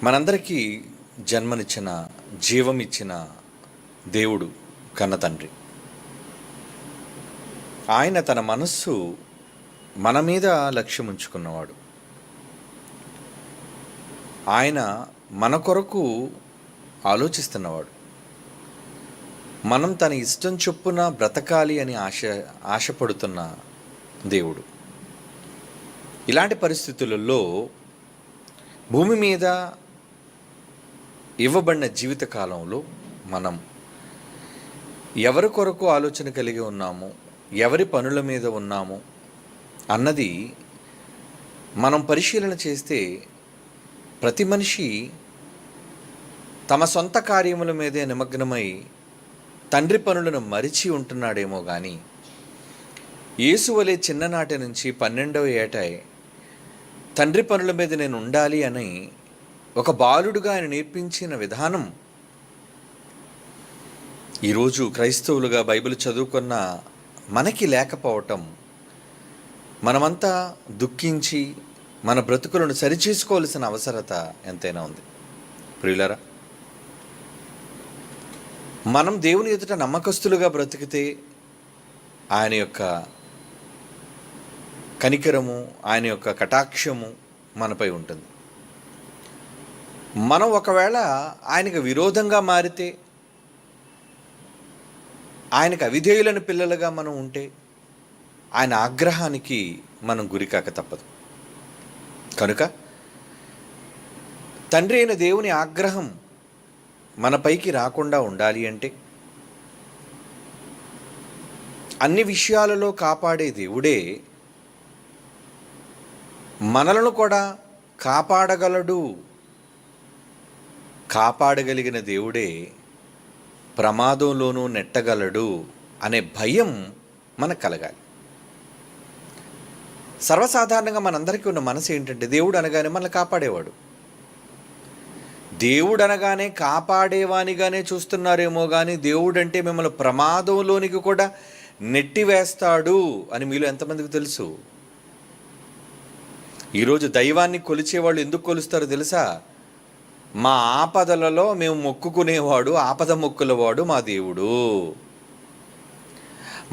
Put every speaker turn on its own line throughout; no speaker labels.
మనందరికీ జన్మనిచ్చిన జీవమిచ్చిన దేవుడు కన్న తండ్రి. ఆయన తన మనస్సు మన మీద లక్ష్యం ఉంచుకున్నవాడు. ఆయన మన కొరకు ఆలోచిస్తున్నవాడు. మనం తన ఇష్టం చొప్పున బ్రతకాలి అని ఆశపడుతున్న దేవుడు. ఇలాంటి పరిస్థితులలో భూమి మీద ఇవ్వబడిన జీవితకాలంలో మనం ఎవరి కొరకు ఆలోచన కలిగి ఉన్నాము, ఎవరి పనుల మీద ఉన్నాము అన్నది మనం పరిశీలన చేస్తే ప్రతి మనిషి తమ సొంత కార్యముల మీదే నిమగ్నమై తండ్రి పనులను మరిచి ఉంటున్నాడేమో కానీ యేసు వలె చిన్ననాటి నుంచి 12వ ఏట తండ్రి పనుల మీద నేను ఉండాలి అని ఒక బాలుడుగా ఆయన నేర్పించిన విధానం ఈరోజు క్రైస్తవులుగా బైబిల్ చదువుకున్న మనకి లేకపోవటం, మనమంతా దుఃఖించి మన బ్రతుకులను సరిచేసుకోవాల్సిన అవసరత ఎంతైనా ఉంది. ప్రియులారా, మనం దేవుని ఎదుట నమ్మకస్తులుగా బ్రతికితే ఆయన యొక్క కనికరము, ఆయన యొక్క కటాక్షము మనపై ఉంటుంది. మనం ఒకవేళ ఆయనకు విరోధంగా మారితే, ఆయనకు అవిధేయులని పిల్లలుగా మనం ఉంటే ఆయన ఆగ్రహానికి మనం గురికాక తప్పదు. కనుక తండ్రి అయిన దేవుని ఆగ్రహం మనపైకి రాకుండా ఉండాలి అంటే అన్ని విషయాలలో కాపాడే దేవుడే మనలను కూడా కాపాడగలడు. కాపాడగలిగిన దేవుడే ప్రమాదంలోనూ నెట్టగలడు అనే భయం మనకు కలగాలి. సర్వసాధారణంగా మనందరికీ ఉన్న మనసు ఏంటంటే, దేవుడు అనగానే మనల్ని కాపాడేవాడు, దేవుడు అనగానే కాపాడేవానిగానే చూస్తున్నారేమో కానీ దేవుడు అంటే మిమ్మల్ని ప్రమాదంలోనికి కూడా నెట్టివేస్తాడు అని మీలో ఎంతమందికి తెలుసు? ఈరోజు దైవాన్ని కొలిచేవాళ్ళు ఎందుకు కొలుస్తారో తెలుసా? మా ఆపదలలో మేము మొక్కుకునేవాడు, ఆపద మొక్కులవాడు మా దేవుడు.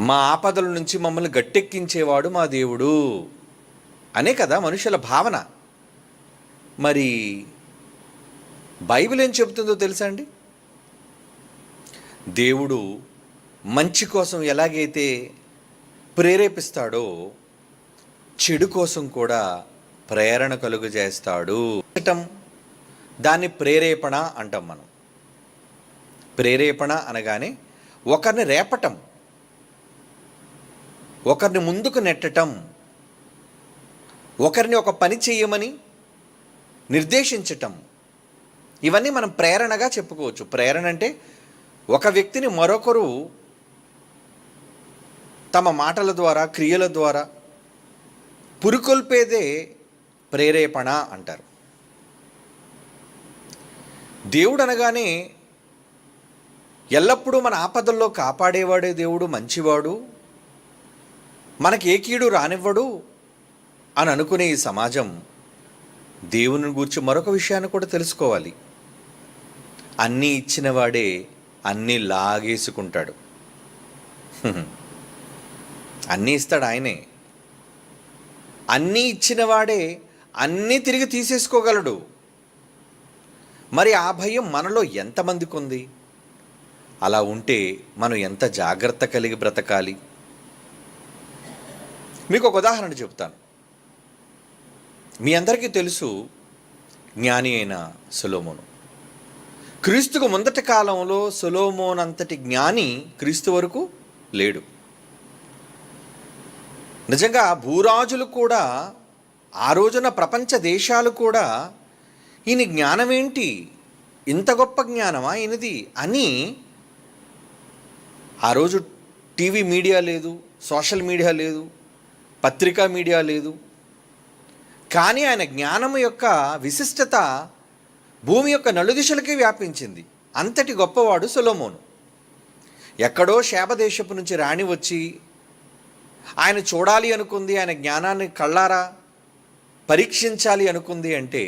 మా ఆపదల నుంచి మమ్మల్ని గట్టెక్కించేవాడు మా దేవుడు అనే కదా మనుషుల భావన. మరి బైబిల్ ఏం చెబుతుందో తెలుసా అండి? దేవుడు మంచి కోసం ఎలాగైతే ప్రేరేపిస్తాడో చెడు కోసం కూడా ప్రేరణ కలుగజేస్తాడు. దాన్ని ప్రేరేపణ అంటాం మనం. ప్రేరేపణ అనగానే ఒకరిని రేపటం, ఒకరిని ముందుకు నెట్టటం, ఒకరిని ఒక పని చేయమని నిర్దేశించటం, ఇవన్నీ మనం ప్రేరణగా చెప్పుకోవచ్చు. ప్రేరణ అంటే ఒక వ్యక్తిని మరొకరు తమ మాటల ద్వారా, క్రియల ద్వారా పురికొల్పేదే ప్రేరేపణ అంటారు. దేవుడు అనగానే ఎల్లప్పుడూ మన ఆపదల్లో కాపాడేవాడే దేవుడు, మంచివాడు, మనకి ఏ కీడు రానివ్వడు అని అనుకునే ఈ సమాజం దేవుని గురించి మరొక విషయాన్ని కూడా తెలుసుకోవాలి. అన్నీ ఇచ్చిన వాడే అన్నీ లాగేసుకుంటాడు. అన్నీ ఇస్తాడు ఆయనే. అన్నీ ఇచ్చిన వాడే అన్నీ తిరిగి తీసేసుకోగలడు. మరి ఆ భయం మనలో ఎంతమందికి ఉంది? అలా ఉంటే మనం ఎంత జాగ్రత్త కలిగి బ్రతకాలి? మీకు ఒక ఉదాహరణ చెబుతాను. మీ అందరికీ తెలుసు, జ్ఞాని అయిన సొలొమోను. క్రీస్తుకు ముందటి కాలంలో సొలొమోను అంతటి జ్ఞాని క్రీస్తు వరకు లేడు. నిజంగా భూరాజులు కూడా, ఆ రోజున ప్రపంచ దేశాలు కూడా ఈయన జ్ఞానం ఏంటి, ఇంత గొప్ప జ్ఞానమా ఈయనది అని, ఆ రోజు టీవీ మీడియా లేదు, సోషల్ మీడియా లేదు, పత్రికా మీడియా లేదు, కానీ ఆయన జ్ఞానం యొక్క విశిష్టత భూమి యొక్క నలుదిశలకి వ్యాపించింది. అంతటి గొప్పవాడు సొలొమోను. ఎక్కడో శాపదేశపు నుంచి రాణి వచ్చి ఆయన చూడాలి అనుకుంది, ఆయన జ్ఞానాన్ని కళ్ళారా పరీక్షించాలి అనుకుంది అంటే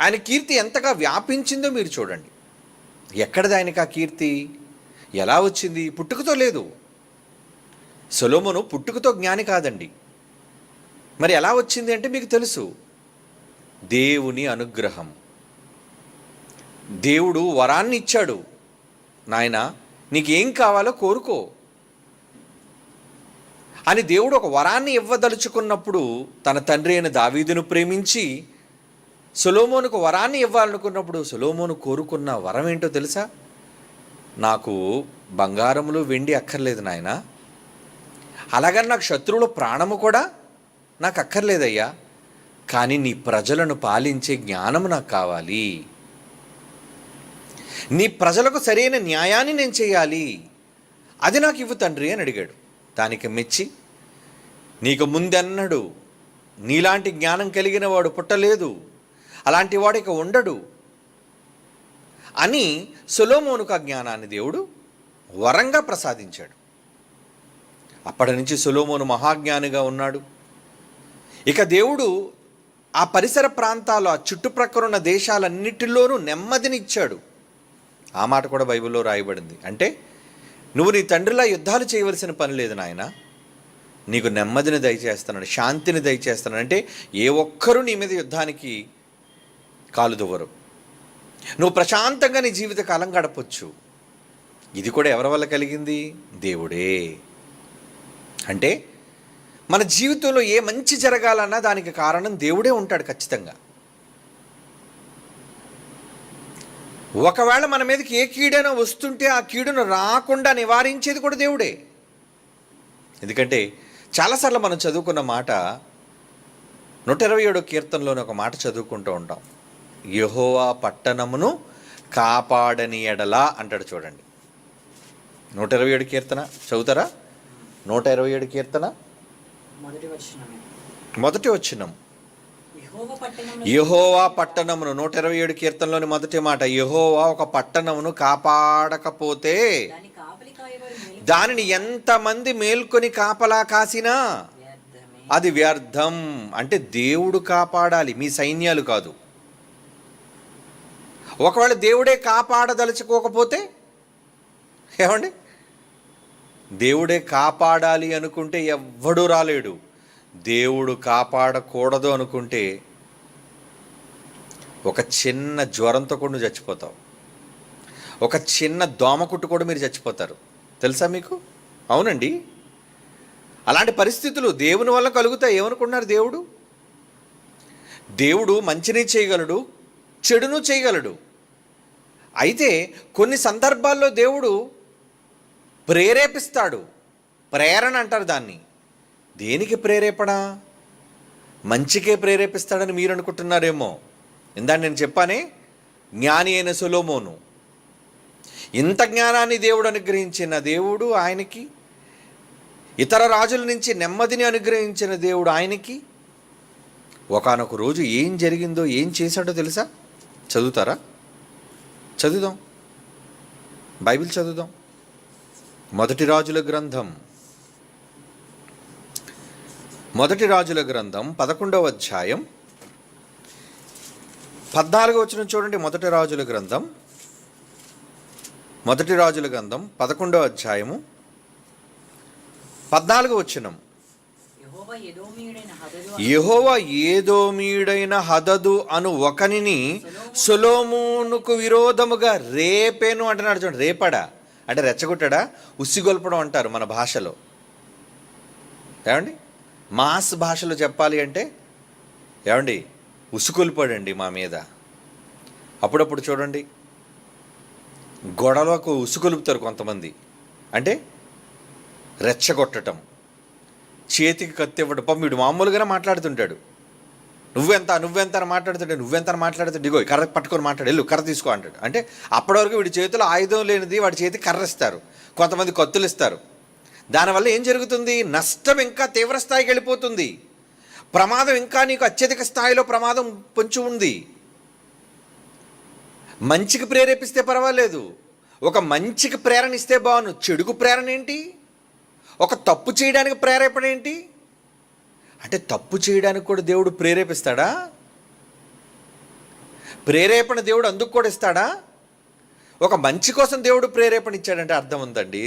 ఆయన కీర్తి ఎంతగా వ్యాపించిందో మీరు చూడండి. ఎక్కడిది ఆయనకి ఆ కీర్తి? ఎలా వచ్చింది? పుట్టుకతో లేదు. సొలొమోను పుట్టుకతో జ్ఞాని కాదండి. మరి ఎలా వచ్చింది అంటే మీకు తెలుసు, దేవుని అనుగ్రహం. దేవుడు వరాన్ని ఇచ్చాడు. నాయన, నీకేం కావాలో కోరుకో అని దేవుడు ఒక వరాన్ని ఇవ్వదలుచుకున్నప్పుడు తన తండ్రి అయిన దావీదును ప్రేమించి సొలొమోనుకు వరాన్ని ఇవ్వాలనుకున్నప్పుడు సొలొమోను కోరుకున్న వరం ఏంటో తెలుసా? నాకు బంగారములు వెండి అక్కర్లేదు నాయన, అలాగని నాకు శత్రువుల ప్రాణము కూడా నాకు అక్కర్లేదయ్యా, కానీ నీ ప్రజలను పాలించే జ్ఞానము నాకు కావాలి. నీ ప్రజలకు సరైన న్యాయాన్ని నేను చేయాలి, అది నాకు ఇవ్వు తండ్రి అని అడిగాడు. దానికి మెచ్చి, నీకు ముందెన్నడు నీలాంటి జ్ఞానం కలిగిన వాడు పుట్టలేదు, అలాంటి వాడు ఇక ఉండడు అని సొలొమోనుకు ఆ జ్ఞానాన్ని దేవుడు వరంగా ప్రసాదించాడు. అప్పటి నుంచి సొలొమోను మహాజ్ఞానిగా ఉన్నాడు. ఇక దేవుడు ఆ పరిసర ప్రాంతాలు, ఆ చుట్టుప్రక్కల ఉన్న దేశాలన్నిటిలోనూ నెమ్మదినిచ్చాడు. ఆ మాట కూడా బైబిల్లో రాయబడింది. అంటే నువ్వు నీ తండ్రిలా యుద్ధాలు చేయవలసిన పని లేదు నాయన, నీకు నెమ్మదిని దయచేస్తున్నాడు, శాంతిని దయచేస్తున్నాడు. అంటే ఏ ఒక్కరూ నీ మీద యుద్ధానికి కాలుదువ్వరు, నువ్వు ప్రశాంతంగా నీ జీవితకాలం గడపొచ్చు. ఇది కూడా ఎవరి వల్ల కలిగింది? దేవుడే. అంటే మన జీవితంలో ఏ మంచి జరగాలన్నా దానికి కారణం దేవుడే ఉంటాడు ఖచ్చితంగా. ఒకవేళ మన మీదకి ఏ కీడైనా వస్తుంటే ఆ కీడును రాకుండా నివారించేది కూడా దేవుడే. ఎందుకంటే చాలాసార్లు మనం చదువుకున్న మాట 127 కీర్తనలోని ఒక మాట చదువుకుంటూ ఉంటాం, యెహోవా పట్టణమును కాపాడని ఎడలా అంటాడు. చూడండి 127 కీర్తన చదువుతారా? 127 కీర్తన మొదటి వచనం, యెహోవా పట్టణమును, 127 కీర్తనలోని మొదటి మాట, యెహోవా ఒక పట్టణమును కాపాడకపోతే దానిని ఎంతమంది మేల్కొని కాపలా కాసినా అది వ్యర్థం. అంటే దేవుడు కాపాడాలి, మీ సైన్యాలు కాదు. ఒకవేళ దేవుడే కాపాడదలుచుకోకపోతే ఏమండి, దేవుడే కాపాడాలి అనుకుంటే ఎవ్వడూ రాలేడు. దేవుడు కాపాడకూడదు అనుకుంటే ఒక చిన్న జ్వరంతో కూడా నువ్వు చచ్చిపోతావు, ఒక చిన్న దోమ కుట్టు కూడా మీరు చచ్చిపోతారు. తెలుసా మీకు? అవునండి, అలాంటి పరిస్థితులు దేవుని వల్ల కలుగుతాయి. ఏమనుకున్నారు? దేవుడు మంచిని చేయగలడు, చెడును చేయగలడు. అయితే కొన్ని సందర్భాల్లో దేవుడు ప్రేరేపిస్తాడు. ప్రేరణ అంటారు దాన్ని. దేనికి ప్రేరేపణ? మంచికే ప్రేరేపిస్తాడని మీరు అనుకుంటున్నారేమో. ఇందాక నేను చెప్పానే, జ్ఞాని అయిన సొలొమోను, ఇంత జ్ఞానాన్ని దేవుడు అనుగ్రహించిన దేవుడు ఆయనకి, ఇతర రాజుల నుంచి నెమ్మదిని అనుగ్రహించిన దేవుడు ఆయనకి ఒకానొక రోజు ఏం జరిగిందో, ఏం చేశాడో తెలుసా? చదువుతారా? చదువుదాం, బైబిల్ చదువుదాం. మొదటి రాజుల గ్రంథం 11వ అధ్యాయం 14వ వచనం చూడండి. మొదటి రాజుల గ్రంథం 11వ అధ్యాయము 14వ వచనం, యెహోవా ఏదోమీయుడైన హదదు అను ఒకనిని సొలొమోనుకు విరోధముగా రేపెను అంటున్నాడు. చూడండి, రేపడా అంటే రెచ్చగొట్టాడా, ఉసిగొల్పడం అంటారు మన భాషలో. ఏమండి, మాస్ భాషలో చెప్పాలి అంటే ఏమండి, ఉసుకొల్పాడండి మా మీద. అప్పుడప్పుడు చూడండి, గొడవకు ఉసుకొలుపుతారు కొంతమంది. అంటే రెచ్చగొట్టడం, చేతికి కత్తి ఇవ్వడం. పాపం వీడు మామూలుగానే మాట్లాడుతుంటాడు, నువ్వెంత అని మాట్లాడుతుంటే ఇగో కర్ర పట్టుకొని మాట్లాడు, వెళ్ళు కర్ర తీసుకో అంటాడు. అంటే అప్పటివరకు వీడి చేతిలో ఆయుధం లేనిది వాడి చేతికి కర్ర ఇస్తారు, కొంతమంది కత్తులు ఇస్తారు. దానివల్ల ఏం జరుగుతుంది? నష్టం ఇంకా తీవ్ర స్థాయికి వెళ్ళిపోతుంది, ప్రమాదం ఇంకా నీకు అత్యధిక స్థాయిలో ప్రమాదం పొంచి ఉంది. మంచికి ప్రేరేపిస్తే పర్వాలేదు, ఒక మంచికి ప్రేరణ ఇస్తే బాగుండు. చెడుకు ప్రేరణ ఏంటి? ఒక తప్పు చేయడానికి ప్రేరేపణ ఏంటి? అంటే తప్పు చేయడానికి కూడా దేవుడు ప్రేరేపిస్తాడా? ప్రేరేపణ దేవుడు అందుకు కూడా ఇస్తాడా? ఒక మంచి కోసం దేవుడు ప్రేరేపణ ఇచ్చాడంటే అర్థం ఉందండి.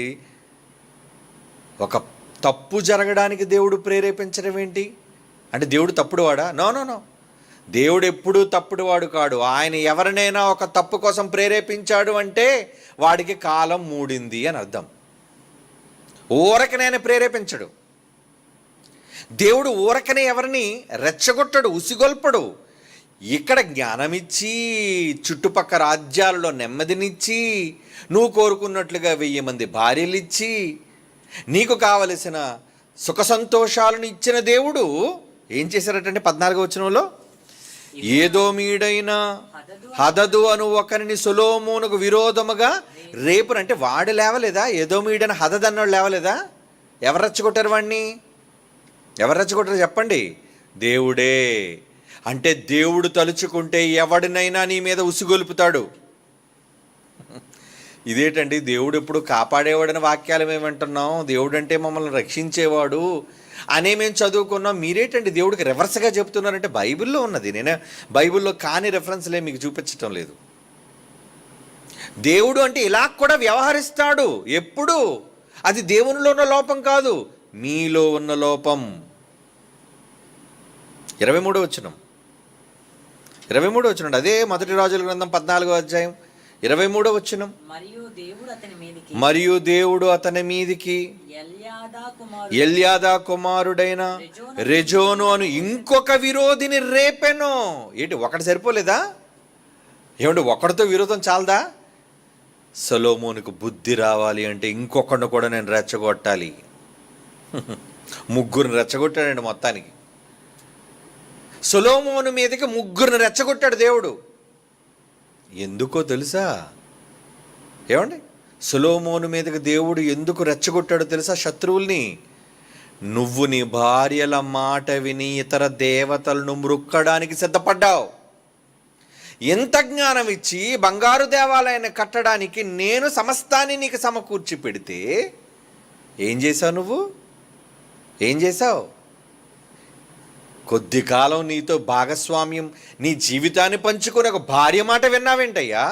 ఒక తప్పు జరగడానికి దేవుడు ప్రేరేపించడం ఏంటి అంటే దేవుడు తప్పుడు వాడా? నో నో నో, దేవుడు ఎప్పుడూ తప్పుడు వాడు కాడు. ఆయన ఎవరినైనా ఒక తప్పు కోసం ప్రేరేపించాడు అంటే వాడికి కాలం మూడింది అని అర్థం. ఊరకనే ప్రేరేపించడు దేవుడు. ఊరకనే ఎవరిని రెచ్చగొట్టడు, ఉసిగొల్పడు. ఇక్కడ జ్ఞానమిచ్చి, చుట్టుపక్కల రాజ్యాలలో నెమ్మదినిచ్చి, నువ్వు కోరుకున్నట్లుగా 1000 మంది భార్యలు ఇచ్చి, నీకు కావలసిన సుఖ సంతోషాలను ఇచ్చిన దేవుడు ఏం చేశారటంటే 14వ వచనంలో, ఏదోమీయుడైన హదదు అను ఒకరిని సొలొమోనుకు విరోధముగా రేపునంటే వాడు లేవలేదా? ఏదోమీయుడైన హదదు అన్నాడు లేవలేదా? ఎవరు రెచ్చగొట్టారు వాడిని? ఎవరు రెచ్చగొట్టారు చెప్పండి? దేవుడే. అంటే దేవుడు తలుచుకుంటే ఎవడినైనా నీ మీద ఉసిగొలుపుతాడు. ఇదేంటండి, దేవుడు ఎప్పుడు కాపాడేవాడని వాక్యాలు మేమంటున్నాం, దేవుడు అంటే మమ్మల్ని రక్షించేవాడు అనే మేము చదువుకున్నాం. మీరేంటండి దేవుడికి రివర్స్గా చెప్తున్నారంటే బైబిల్లో ఉన్నది. నేను బైబిల్లో కాని రెఫరెన్స్లే మీకు చూపించటం లేదు. దేవుడు అంటే ఇలా కూడా వ్యవహరిస్తాడు ఎప్పుడు. అది దేవునిలో ఉన్న లోపం కాదు, మీలో ఉన్న లోపం. 23వ వచనం, 23వ వచనం అదే మొదటి రాజుల గ్రంథం 14వ అధ్యాయం 23వ వచనం. మరియు దేవుడు అతని మీదికి ఎల్యాదా కుమారుడైన రెజోను అను ఇంకొక విరోధిని రేపెను. ఏంటి, ఒకటి సరిపోలేదా? ఏమంటే ఒకటితో విరోధం చాలదా? సొలొమోనుకు బుద్ధి రావాలి అంటే ఇంకొకడిని కూడా నేను రెచ్చగొట్టాలి. 3 రెచ్చగొట్టాడండి మొత్తానికి. సొలొమోను మీదకి 3 రెచ్చగొట్టాడు దేవుడు. ఎందుకో తెలుసా? ఏమండి, సొలొమోను మీదకి దేవుడు ఎందుకు రెచ్చగొట్టాడో తెలుసా? శత్రువుల్ని. నువ్వు నీ భార్యల మాట విని ఇతర దేవతలను మ్రొక్కడానికి సిద్ధపడ్డావు. ఎంత జ్ఞానం ఇచ్చి బంగారు దేవాలయాన్ని కట్టడానికి నేను సమస్తాన్ని నీకు సమకూర్చి పెడితే ఏం చేశావు నువ్వు? ఏం చేశావు? కొద్ది కాలం నీతో భాగస్వామ్యం, నీ జీవితాన్ని పంచుకుని ఒక భార్య మాట విన్నావేంటయ్యా?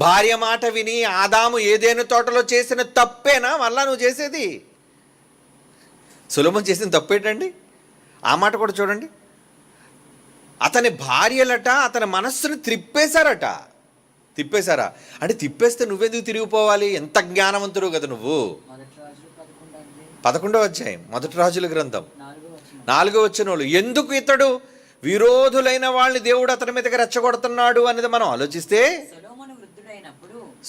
భార్య మాట విని ఆదాము ఏదైనా తోటలో చేసిన తప్పేనా మళ్ళా నువ్వు చేసేది? సొలొమోను చేసిన తప్పేంటండి? ఆ మాట కూడా చూడండి. అతని భార్యలట అతని మనస్సును తిప్పేశారట. తిప్పేశారా అంటే తిప్పేస్తే నువ్వెందుకు తిరిగిపోవాలి? ఎంత జ్ఞానవంతుడు కదా నువ్వు. 11వ అధ్యాయం మొదటి రాజుల గ్రంథం 4వ వచనంలో, ఎందుకు ఇతడు విరోధులైన వాళ్ళని దేవుడు అతని మీదకి రెచ్చగొడుతున్నాడు అనేది మనం ఆలోచిస్తే,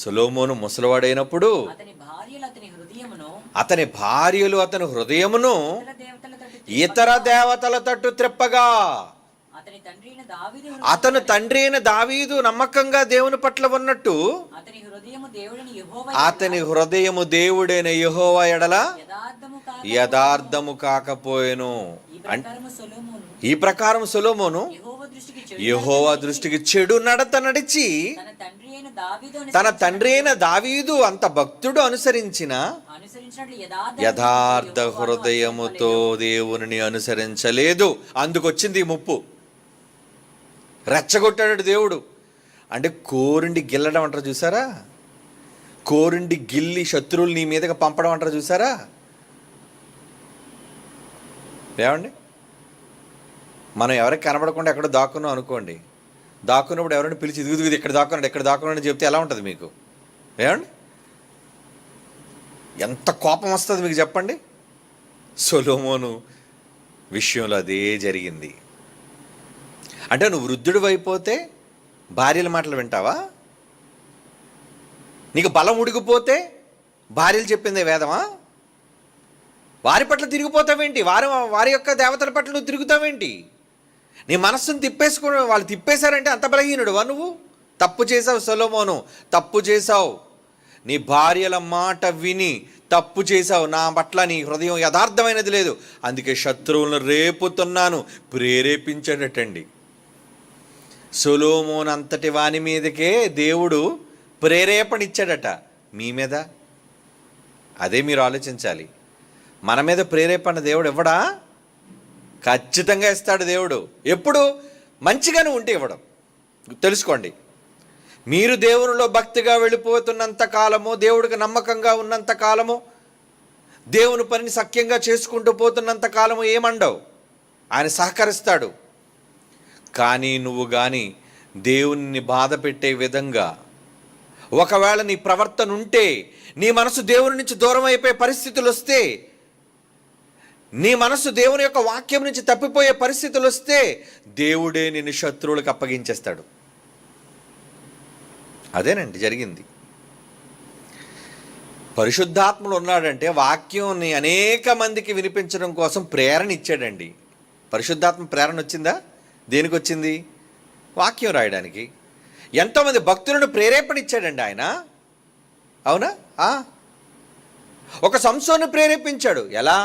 సొలొమోను ముసలివాడైనప్పుడు అతని భార్యలు అతని హృదయమును ఇతర దేవతల తట్టు త్రిప్పగా, అతను తండ్రి అయిన దావీదు నమ్మకంగా దేవుని పట్ల ఉన్నట్టు అతని హృదయము దేవుడైన యెహోవా ఎడల యథార్థము కాకపోయెను. ఈ ప్రకారం సొలొమోను యెహోవా దృష్టికి చెడు నడత నడిచి తన తండ్రి అయిన దావీదు అంత భక్తుడు అనుసరించిన యథార్థ హృదయముతో దేవుని అనుసరించలేదు. అందుకొచ్చింది ఈ ముప్పు. రెచ్చగొట్టాడు దేవుడు. అంటే కోరుండి గిల్లడం అంటారు చూసారా? కోరుండి గిల్లి శత్రువులు నీ మీదకి పంపడం అంటారు చూసారా? ఏమండి, మనం ఎవరికి కనబడకుండా ఎక్కడో దాక్కున్నాం అనుకోండి, దాక్కున్నప్పుడు ఎవరైనా పిలిచి ఇదిగుది ఇక్కడ దాక్కున్నాడు చెప్తే ఎలా ఉంటుంది మీకు? ఏమండి, ఎంత కోపం వస్తుంది మీకు చెప్పండి. సొలొమోను విషయంలో అదే జరిగింది. అంటే నువ్వు వృద్ధుడు అయిపోతే భార్యల మాటలు వింటావా? నీకు బలం ఉడిగిపోతే భార్యలు చెప్పిందే వేదమా? వారి పట్ల తిరిగిపోతావేంటి? వారి యొక్క దేవతల పట్ల నువ్వు తిరుగుతావేంటి? నీ మనస్సును తిప్పేసుకుని వాళ్ళు తిప్పేశారంటే అంత బలహీనుడువా నువ్వు? తప్పు చేసావు సొలొమోను, తప్పు చేసావు. నీ భార్యల మాట విని తప్పు చేసావు. నా పట్ల నీ హృదయం యథార్థమైనది లేదు, అందుకే శత్రువులను రేపుతున్నాను. ప్రేరేపించాడటండి. సొలొమోను అంతటి వాని మీదకే దేవుడు ప్రేరేపణ ఇచ్చాడట. మీ మీద అదే మీరు ఆలోచించాలి. మన మీద ప్రేరేపణ దేవుడు ఇవ్వడా? ఖచ్చితంగా ఇస్తాడు దేవుడు. ఎప్పుడు? మంచిగానే ఉంటే ఇవ్వడం. తెలుసుకోండి, మీరు దేవునిలో భక్తిగా వెళ్ళిపోతున్నంత కాలము, దేవుడికి నమ్మకంగా ఉన్నంత కాలము, దేవుని పనిని సఖ్యంగా చేసుకుంటూ పోతున్నంత కాలము ఏమండవు, ఆయన సహకరిస్తాడు. కానీ నువ్వు కానీ దేవుని బాధ పెట్టే విధంగా ఒకవేళ నీ ప్రవర్తన ఉంటే, నీ మనసు దేవుని నుంచి దూరం అయిపోయే పరిస్థితులు వస్తే, నీ మనసు దేవుని యొక్క వాక్యం నుంచి తప్పిపోయే పరిస్థితులు వస్తే, దేవుడే నిన్ను శత్రువులకు అప్పగించేస్తాడు. అదేనండి జరిగింది. పరిశుద్ధాత్ముడు ఉన్నాడంటే వాక్యాన్ని అనేక మందికి వినిపించడం కోసం ప్రేరణ ఇచ్చాడండి. పరిశుద్ధాత్మ ప్రేరణ వచ్చిందా? దేనికి వచ్చింది? వాక్యం రాయడానికి. ఎంతోమంది భక్తులను ప్రేరేపణ ఇచ్చాడండి ఆయన. అవునా? ఒక సంసోను ప్రేరేపించాడు. ఎలా?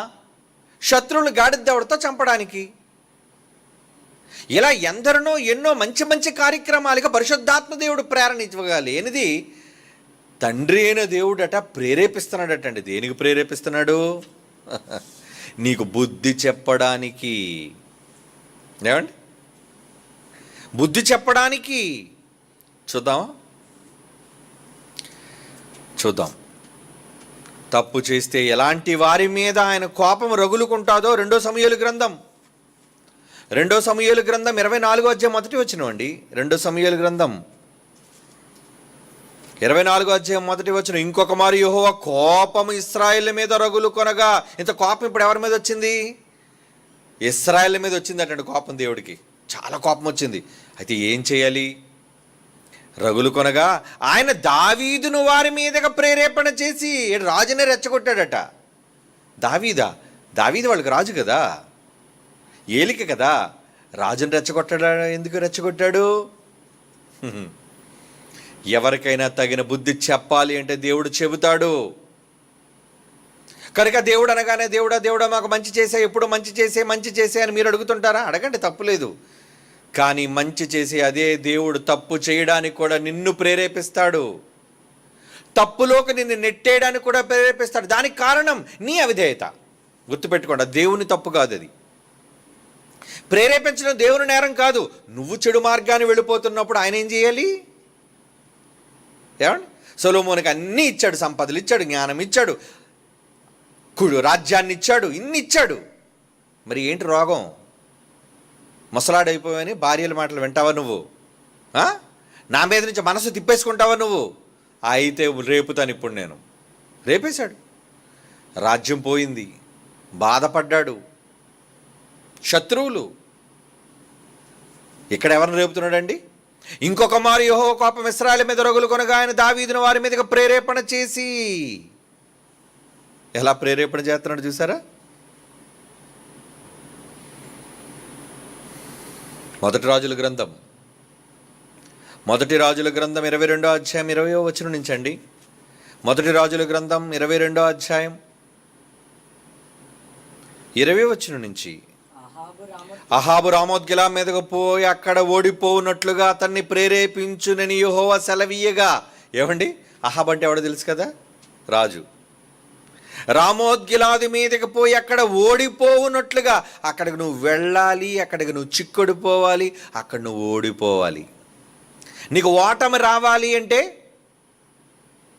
శత్రువులు గాడిదవడతో చంపడానికి. ఇలా ఎందరినో ఎన్నో మంచి మంచి కార్యక్రమాలుగా పరిశుద్ధాత్మ దేవుడు ప్రేరణ ఇవ్వగలేనిది తండ్రి అయిన దేవుడట ప్రేరేపిస్తున్నాడటండి. దేనికి ప్రేరేపిస్తున్నాడు? నీకు బుద్ధి చెప్పడానికి. ఏమండి? బుద్ధి చెప్పడానికి. చూద్దాం తప్పు చేస్తే ఎలాంటి వారి మీద ఆయన కోపం రగులుకుంటాదో. 2 సమూయేలు గ్రంథం 24వ అధ్యాయం 1వ వచనం అండి. 2 సమూయేలు గ్రంథం 24వ అధ్యాయం 1వ వచనం. ఇంకొక మారు యెహోవా కోపం ఇశ్రాయేలు మీద రగులు కొనగా. ఇంత కోపం ఇప్పుడు ఎవరి మీద వచ్చింది? ఇశ్రాయేలు మీద వచ్చిందటండి కోపం. దేవుడికి చాలా కోపం వచ్చింది. అయితే ఏం చేయాలి? రగులు కొనగా ఆయన దావీదును వారి మీదగా ప్రేరేపణ చేసి రాజునే రెచ్చగొట్టాడట. దావీదు వాళ్ళకి రాజు కదా, ఏలిక కదా. రాజుని రెచ్చగొట్టాడా? ఎందుకు రెచ్చగొట్టాడు? ఎవరికైనా తగిన బుద్ధి చెప్పాలి అంటే దేవుడు చెబుతాడు. కనుక దేవుడు అనగానే దేవుడా మాకు మంచి చేసే, ఎప్పుడు మంచి చేసే అని మీరు అడుగుతుంటారా? అడగండి, తప్పులేదు. కానీ మంచి చేసి అదే దేవుడు తప్పు చేయడానికి కూడా నిన్ను ప్రేరేపిస్తాడు. తప్పులోకి నిన్ను నెట్టేయడానికి కూడా ప్రేరేపిస్తాడు. దానికి కారణం నీ అవిధేయత. గుర్తుపెట్టుకోండి, దేవుని తప్పు కాదు అది. ప్రేరేపించడం దేవుని నేరం కాదు. నువ్వు చెడు మార్గాన్ని వెళ్ళిపోతున్నప్పుడు ఆయన ఏం చేయాలి? ఏమండి? సొలొమోనుకి అన్నీ ఇచ్చాడు, సంపదలు ఇచ్చాడు, జ్ఞానం ఇచ్చాడు, రాజ్యాన్ని ఇచ్చాడు, ఇన్ని ఇచ్చాడు. మరి ఏంటి రోగం? ముసలాడైపోయావని భార్యల మాటలు వింటావా నువ్వు? నా మీద నుంచి మనసు తిప్పేసుకుంటావా నువ్వు? అయితే రేపుతాను ఇప్పుడు నేను. రేపేశాడు. రాజ్యం పోయింది, బాధపడ్డాడు. శత్రువులు. ఇక్కడ ఎవరిని రేపుతున్నాడండి? ఇంకొక మారు యెహోవా కోపం ఇశ్రాయేలు మీద రగులు కొనగా ఆయన దావీదును వారి మీదగా ప్రేరేపణ చేసి. ఎలా ప్రేరేపణ చేస్తున్నాడు చూసారా? మొదటి రాజుల గ్రంథం 22వ అధ్యాయం 20వ వచనం నుంచి అండి. మొదటి రాజుల గ్రంథం 22వ అధ్యాయం 20వ వచనం నుంచి. అహాబు రామోత్గిలా మీదకు పోయి అక్కడ ఓడిపోవునట్లుగా అతన్ని ప్రేరేపించునని యెహోవా సెలవీయగా. ఏమండి? అహాబ్ అంటే ఎవడో తెలుసు కదా, రాజు. రామోద్గిలాది మీదకి పోయి అక్కడ ఓడిపోవునట్లుగా. అక్కడికి నువ్వు వెళ్ళాలి, అక్కడికి నువ్వు చిక్కుడిపోవాలి, అక్కడ నువ్వు ఓడిపోవాలి. నీకు ఓటమి రావాలి అంటే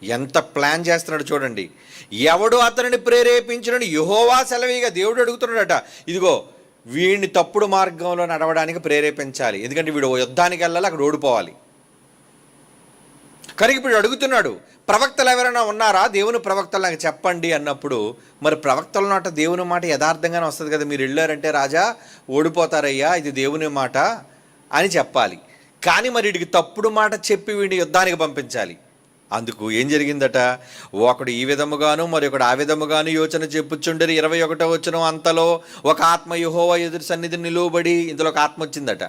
ఎంత ప్లాన్ చేస్తున్నాడు చూడండి. ఎవడు అతనిని ప్రేరేపించినని యెహోవా సెలవీగా. దేవుడు అడుగుతున్నాడట, ఇదిగో వీడిని తప్పుడు మార్గంలో నడవడానికి ప్రేరేపించాలి. ఎందుకంటే వీడు యుద్ధానికి వెళ్ళాలి, అక్కడ ఓడిపోవాలి. కనుక ఇప్పుడు అడుగుతున్నాడు, ప్రవక్తలు ఎవరైనా ఉన్నారా? దేవుని ప్రవక్తలు నాకు చెప్పండి అన్నప్పుడు, మరి ప్రవక్తల మాట దేవుని మాట యథార్థంగానే వస్తుంది కదా. మీరు వెళ్ళారంటే రాజా ఓడిపోతారయ్యా, ఇది దేవుని మాట అని చెప్పాలి. కానీ మరి వీడికి తప్పుడు మాట చెప్పి వీడిని యుద్ధానికి పంపించాలి. అందుకు ఏం జరిగిందట? ఒకడు ఈ విధముగాను మరొకడు ఆ విధముగాను యోచన చెప్పుచుండరు. 21వ వచనం. అంతలో ఒక ఆత్మ యెహోవా ఎదురు సన్నిధి నిలువబడి, ఇందులో ఒక ఆత్మ వచ్చిందట.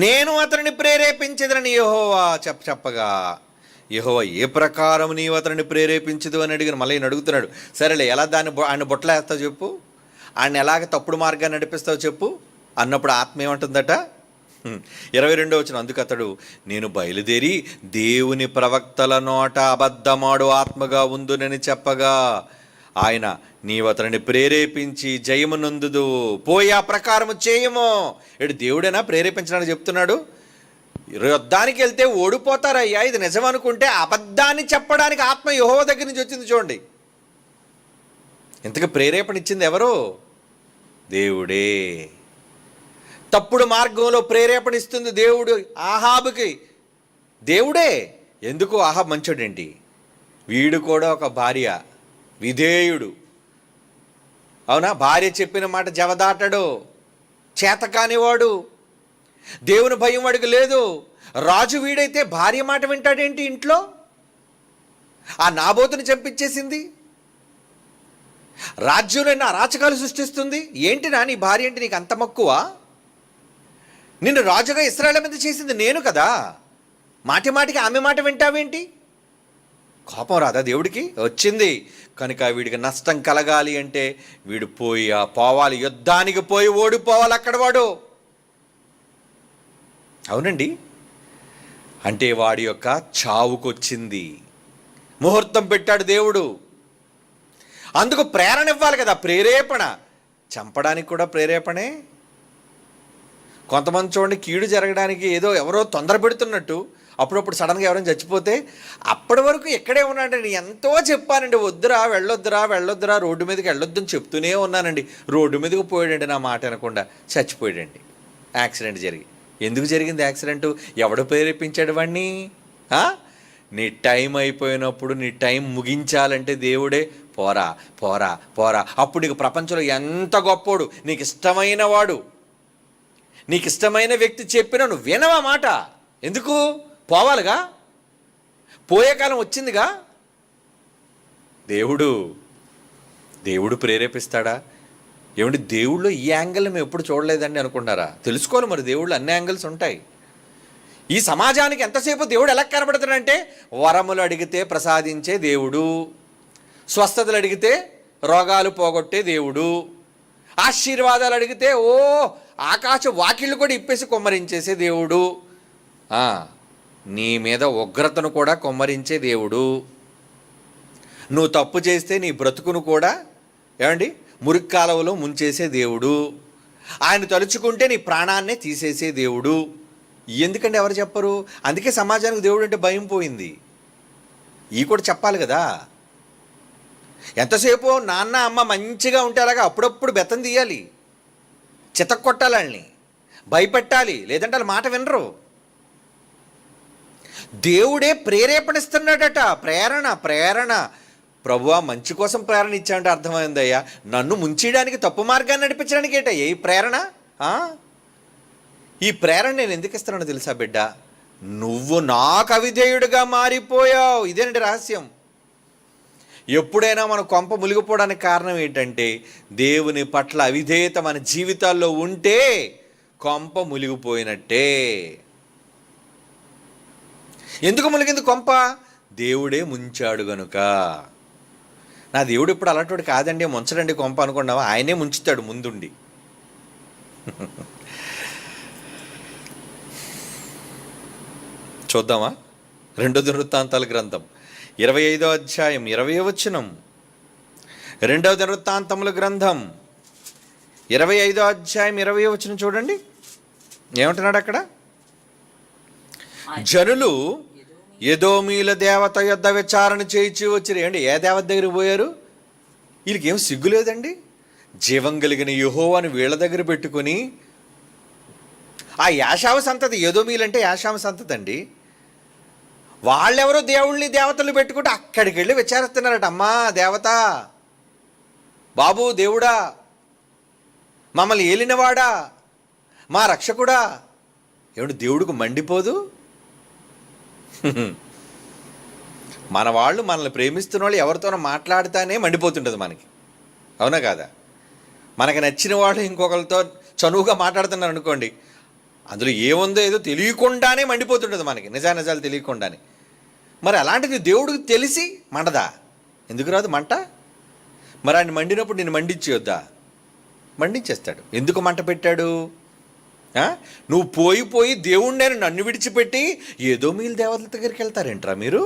నేను అతనిని ప్రేరేపించదని యెహోవా చెప్పగా, యెహోవా ఏ ప్రకారం నీవు అతనిని ప్రేరేపించదు అని అడిగిన. మళ్ళీ ఈయన అడుగుతున్నాడు, సరేలే ఎలా ఆయన బొట్టలేస్తావు చెప్పు, ఆయన ఎలాగ తప్పుడు మార్గాన్ని నడిపిస్తావు చెప్పు అన్నప్పుడు ఆత్మ ఏమంటుందట? 22వ వచనం. అందుకు అతడు, నేను బయలుదేరి దేవుని ప్రవక్తల నోట అబద్ధమాడు ఆత్మగా ఉందునని చెప్పగా ఆయన, నీవు అతనిని ప్రేరేపించి జయము నొందుదు, పోయి ఆ ప్రకారము చేయము. ఇటు దేవుడేనా ప్రేరేపించడానికి చెప్తున్నాడు? యుద్ధానికి వెళ్తే ఓడిపోతారయ్యా, ఇది నిజం అనుకుంటే అబద్ధాన్ని చెప్పడానికి ఆత్మ యెహోవా దగ్గర నుంచి వచ్చింది. చూడండి, ఇంతకు ప్రేరేపణ ఇచ్చింది ఎవరు? దేవుడే. తప్పుడు మార్గంలో ప్రేరేపణ ఇస్తుంది దేవుడు ఆహాబుకి, దేవుడే. ఎందుకు? ఆహాబ్ మంచోడేంటి? వీడు కూడా ఒక భార్య, విధేయుడు. అవునా? భార్య చెప్పిన మాట జవదాటడు, చేతకానివాడు, దేవుని భయం వాడికి లేదు. రాజు వీడైతే భార్య మాట వింటాడేంటి? ఇంట్లో ఆ నాబోతుని చంపించేసింది, రాజ్యంలో అరాచకాలు సృష్టిస్తుంది. ఏంటి నా నీ భార్య అంటే నీకు అంత మక్కువ? నిన్ను రాజుగా ఇశ్రాయేలు మీద చేసింది నేను కదా, మాటి మాటికి ఆమె మాట వింటావేంటి? కోపం రాదా దేవుడికి? వచ్చింది. కనుక వీడికి నష్టం కలగాలి అంటే వీడు పోవాలి, యుద్ధానికి పోయి ఓడిపోవాలి అక్కడ వాడు. అవునండి, అంటే వాడి యొక్క చావుకొచ్చింది, ముహూర్తం పెట్టాడు దేవుడు. అందుకు ప్రేరణ ఇవ్వాలి కదా, ప్రేరేపణ. చంపడానికి కూడా ప్రేరేపణే. కొంతమంది చూడండి, కీడు జరగడానికి ఏదో ఎవరో తొందర పెడుతున్నట్టు అప్పుడప్పుడు సడన్గా ఎవరైనా చచ్చిపోతే అప్పటి వరకు ఎక్కడే ఉన్నాడండి, ఎంతో చెప్పానండి, వద్దురా వెళ్ళొద్దురా రోడ్డు మీదకి వెళ్ళొద్దని చెప్తూనే ఉన్నానండి. రోడ్డు మీదకి పోయాడండి, నా మాట అనకుండా చచ్చిపోయాడండి. యాక్సిడెంట్ జరిగి. ఎందుకు జరిగింది యాక్సిడెంట్? ఎవడు ప్రేరేపించాడు వాడిని? నీ టైం అయిపోయినప్పుడు నీ టైం ముగించాలంటే దేవుడే పోరా పోరా పోరా. అప్పుడు నీకు ప్రపంచంలో ఎంత గొప్పోడు, నీకు ఇష్టమైన వాడు, నీకు ఇష్టమైన వ్యక్తి చెప్పినా నువ్వు వినవా మాట? ఎందుకు? పోవాలిగా, పోయే కాలం వచ్చిందిగా. దేవుడు ప్రేరేపిస్తాడా? ఏమంటే దేవుళ్ళు ఈ యాంగిల్ మేము ఎప్పుడు చూడలేదండి అనుకుంటారా? తెలుసుకోవాలి మరి, దేవుళ్ళు అన్ని యాంగిల్స్ ఉంటాయి. ఈ సమాజానికి ఎంతసేపు దేవుడు ఎలా కనబడుతున్నాడంటే, వరములు అడిగితే ప్రసాదించే దేవుడు, స్వస్థతలు అడిగితే రోగాలు పోగొట్టే దేవుడు, ఆశీర్వాదాలు అడిగితే ఆకాశ వాకిళ్ళు కూడా ఇప్పేసి కొమ్మరించేసే దేవుడు, నీ మీద ఉగ్రతను కూడా కొమ్మరించే దేవుడు, నువ్వు తప్పు చేస్తే నీ బ్రతుకును కూడా ఏమండి మురిక్కాలవలో ముంచేసే దేవుడు, ఆయన తలుచుకుంటే నీ ప్రాణాన్నే తీసేసే దేవుడు. ఎందుకంటే ఎవరు చెప్పరు? అందుకే సమాజానికి దేవుడు అంటే భయం పోయింది. ఈ కూడా చెప్పాలి కదా. ఎంతసేపు నాన్న అమ్మ మంచిగా ఉంటే అలాగా అప్పుడప్పుడు బెత్తం తీయాలి, చితక్కొట్టాలి, వాళ్ళని భయపెట్టాలి, లేదంటే వాళ్ళ మాట వినరు. దేవుడే ప్రేరేపణిస్తున్నాడట. ప్రేరణ. ప్రభువా మంచి కోసం ప్రేరణ ఇచ్చామంటే అర్థమైందయ్యా, నన్ను ముంచేయడానికి, తప్పు మార్గాన్ని నడిపించడానికి ఏంటయ్యా ఈ ప్రేరణ? ఈ ప్రేరణ నేను ఎందుకు ఇస్తున్నానో తెలుసా బిడ్డ? నువ్వు నాకు అవిధేయుడిగా మారిపోయావు. ఇదేనండి రహస్యం. ఎప్పుడైనా మన కొంప మునిగిపోవడానికి కారణం ఏంటంటే, దేవుని పట్ల అవిధేయత మన జీవితాల్లో ఉంటే కొంప మునిగిపోయినట్టే. ఎందుకు మునిగింది కొంప? దేవుడే ముంచాడు గనుక. నా దేవుడు ఇప్పుడు అలాంటి కాదండి, ముంచడండి కొంప అనుకున్నావా? ఆయనే ముంచుతాడు ముందుండి. చూద్దామా? 2 దినవృత్తాంతాల గ్రంథం 25వ అధ్యాయం 20వ వచనం. 2 దినవృత్తాంతముల గ్రంథం 25వ అధ్యాయం 20వ వచనం చూడండి, ఏమంటున్నాడు అక్కడ? జనులు ఎదోమీల దేవత యొద్ద విచారణ చేయించి వచ్చారు. ఏమండి, ఏ దేవత దగ్గరికి పోయారు? వీళ్ళకి ఏం సిగ్గు లేదండి? జీవం కలిగిన యెహోవాను వీళ్ళ దగ్గర పెట్టుకొని, ఆ యాషావు సంతతి, ఎదోమీలంటే యాషావు సంతతి అండి. వాళ్ళెవరో దేవుళ్ళని దేవతలు పెట్టుకుంటే అక్కడికి వెళ్ళి విచారిస్తున్నారట. అమ్మా దేవత, బాబు దేవుడా, మమ్మల్ని ఏలినవాడా, మా రక్షకుడా. ఏమిటి దేవుడికి మండిపోదు? మన వాళ్ళు మనల్ని ప్రేమిస్తున్న వాళ్ళు ఎవరితోనో మాట్లాడుతానే మండిపోతుంటుంది మనకి, అవునా కాదా? మనకి నచ్చిన వాళ్ళు ఇంకొకరితో చనువుగా మాట్లాడుతున్నారు అనుకోండి, అందులో ఏముందో ఏదో తెలియకుండానే మండిపోతుంటుంది మనకి, నిజాలు తెలియకుండానే. మరి అలాంటిది దేవుడికి తెలిసి మండదా? ఎందుకు రాదు మంట? మరి ఆయన మండినప్పుడు నేను మండించొద్దా? మండించేస్తాడు. ఎందుకు మంట పెట్టాడు? నువ్వు పోయి దేవుణ్ణి నన్ను విడిచిపెట్టి ఏదో మీరు దేవతల దగ్గరికి వెళ్తారేంట్రా మీరు?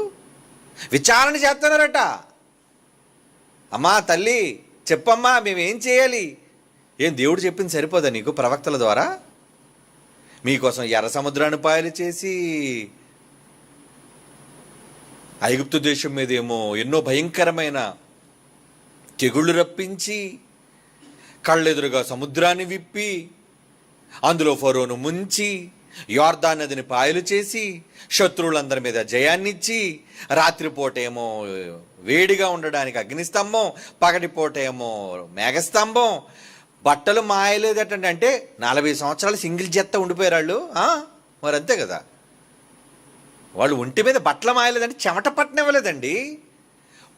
విచారణ చేస్తున్నారట. అమ్మా తల్లి, చెప్పమ్మా, మేమేం చేయాలి? ఏం దేవుడు చెప్పింది సరిపోదా నీకు ప్రవక్తల ద్వారా? మీకోసం ఎర్ర సముద్రాన్ని పాయలు చేసి ఐగుప్తు దేశం మీద ఏమో ఎన్నో భయంకరమైన తెగుళ్ళు రప్పించి కళ్ళెదురుగా సముద్రాన్ని విప్పి అందులో ఫరోను ముంచి యోర్దాన్ నదిని పాయలు చేసి శత్రువులందరి మీద జయాన్నిచ్చి రాత్రిపూట ఏమో వేడిగా ఉండడానికి అగ్నిస్తంభం, పగటిపూట ఏమో మేఘస్తంభం, బట్టలు మాయలేదటండి. అంటే 40 సంవత్సరాలు సింగిల్ జెత్త ఉండిపోయారు వాళ్ళు. మరి అంతే కదా, వాళ్ళు ఒంటి మీద బట్టలు మాయలేదంటే చెమట పట్టనివ్వలేదండి.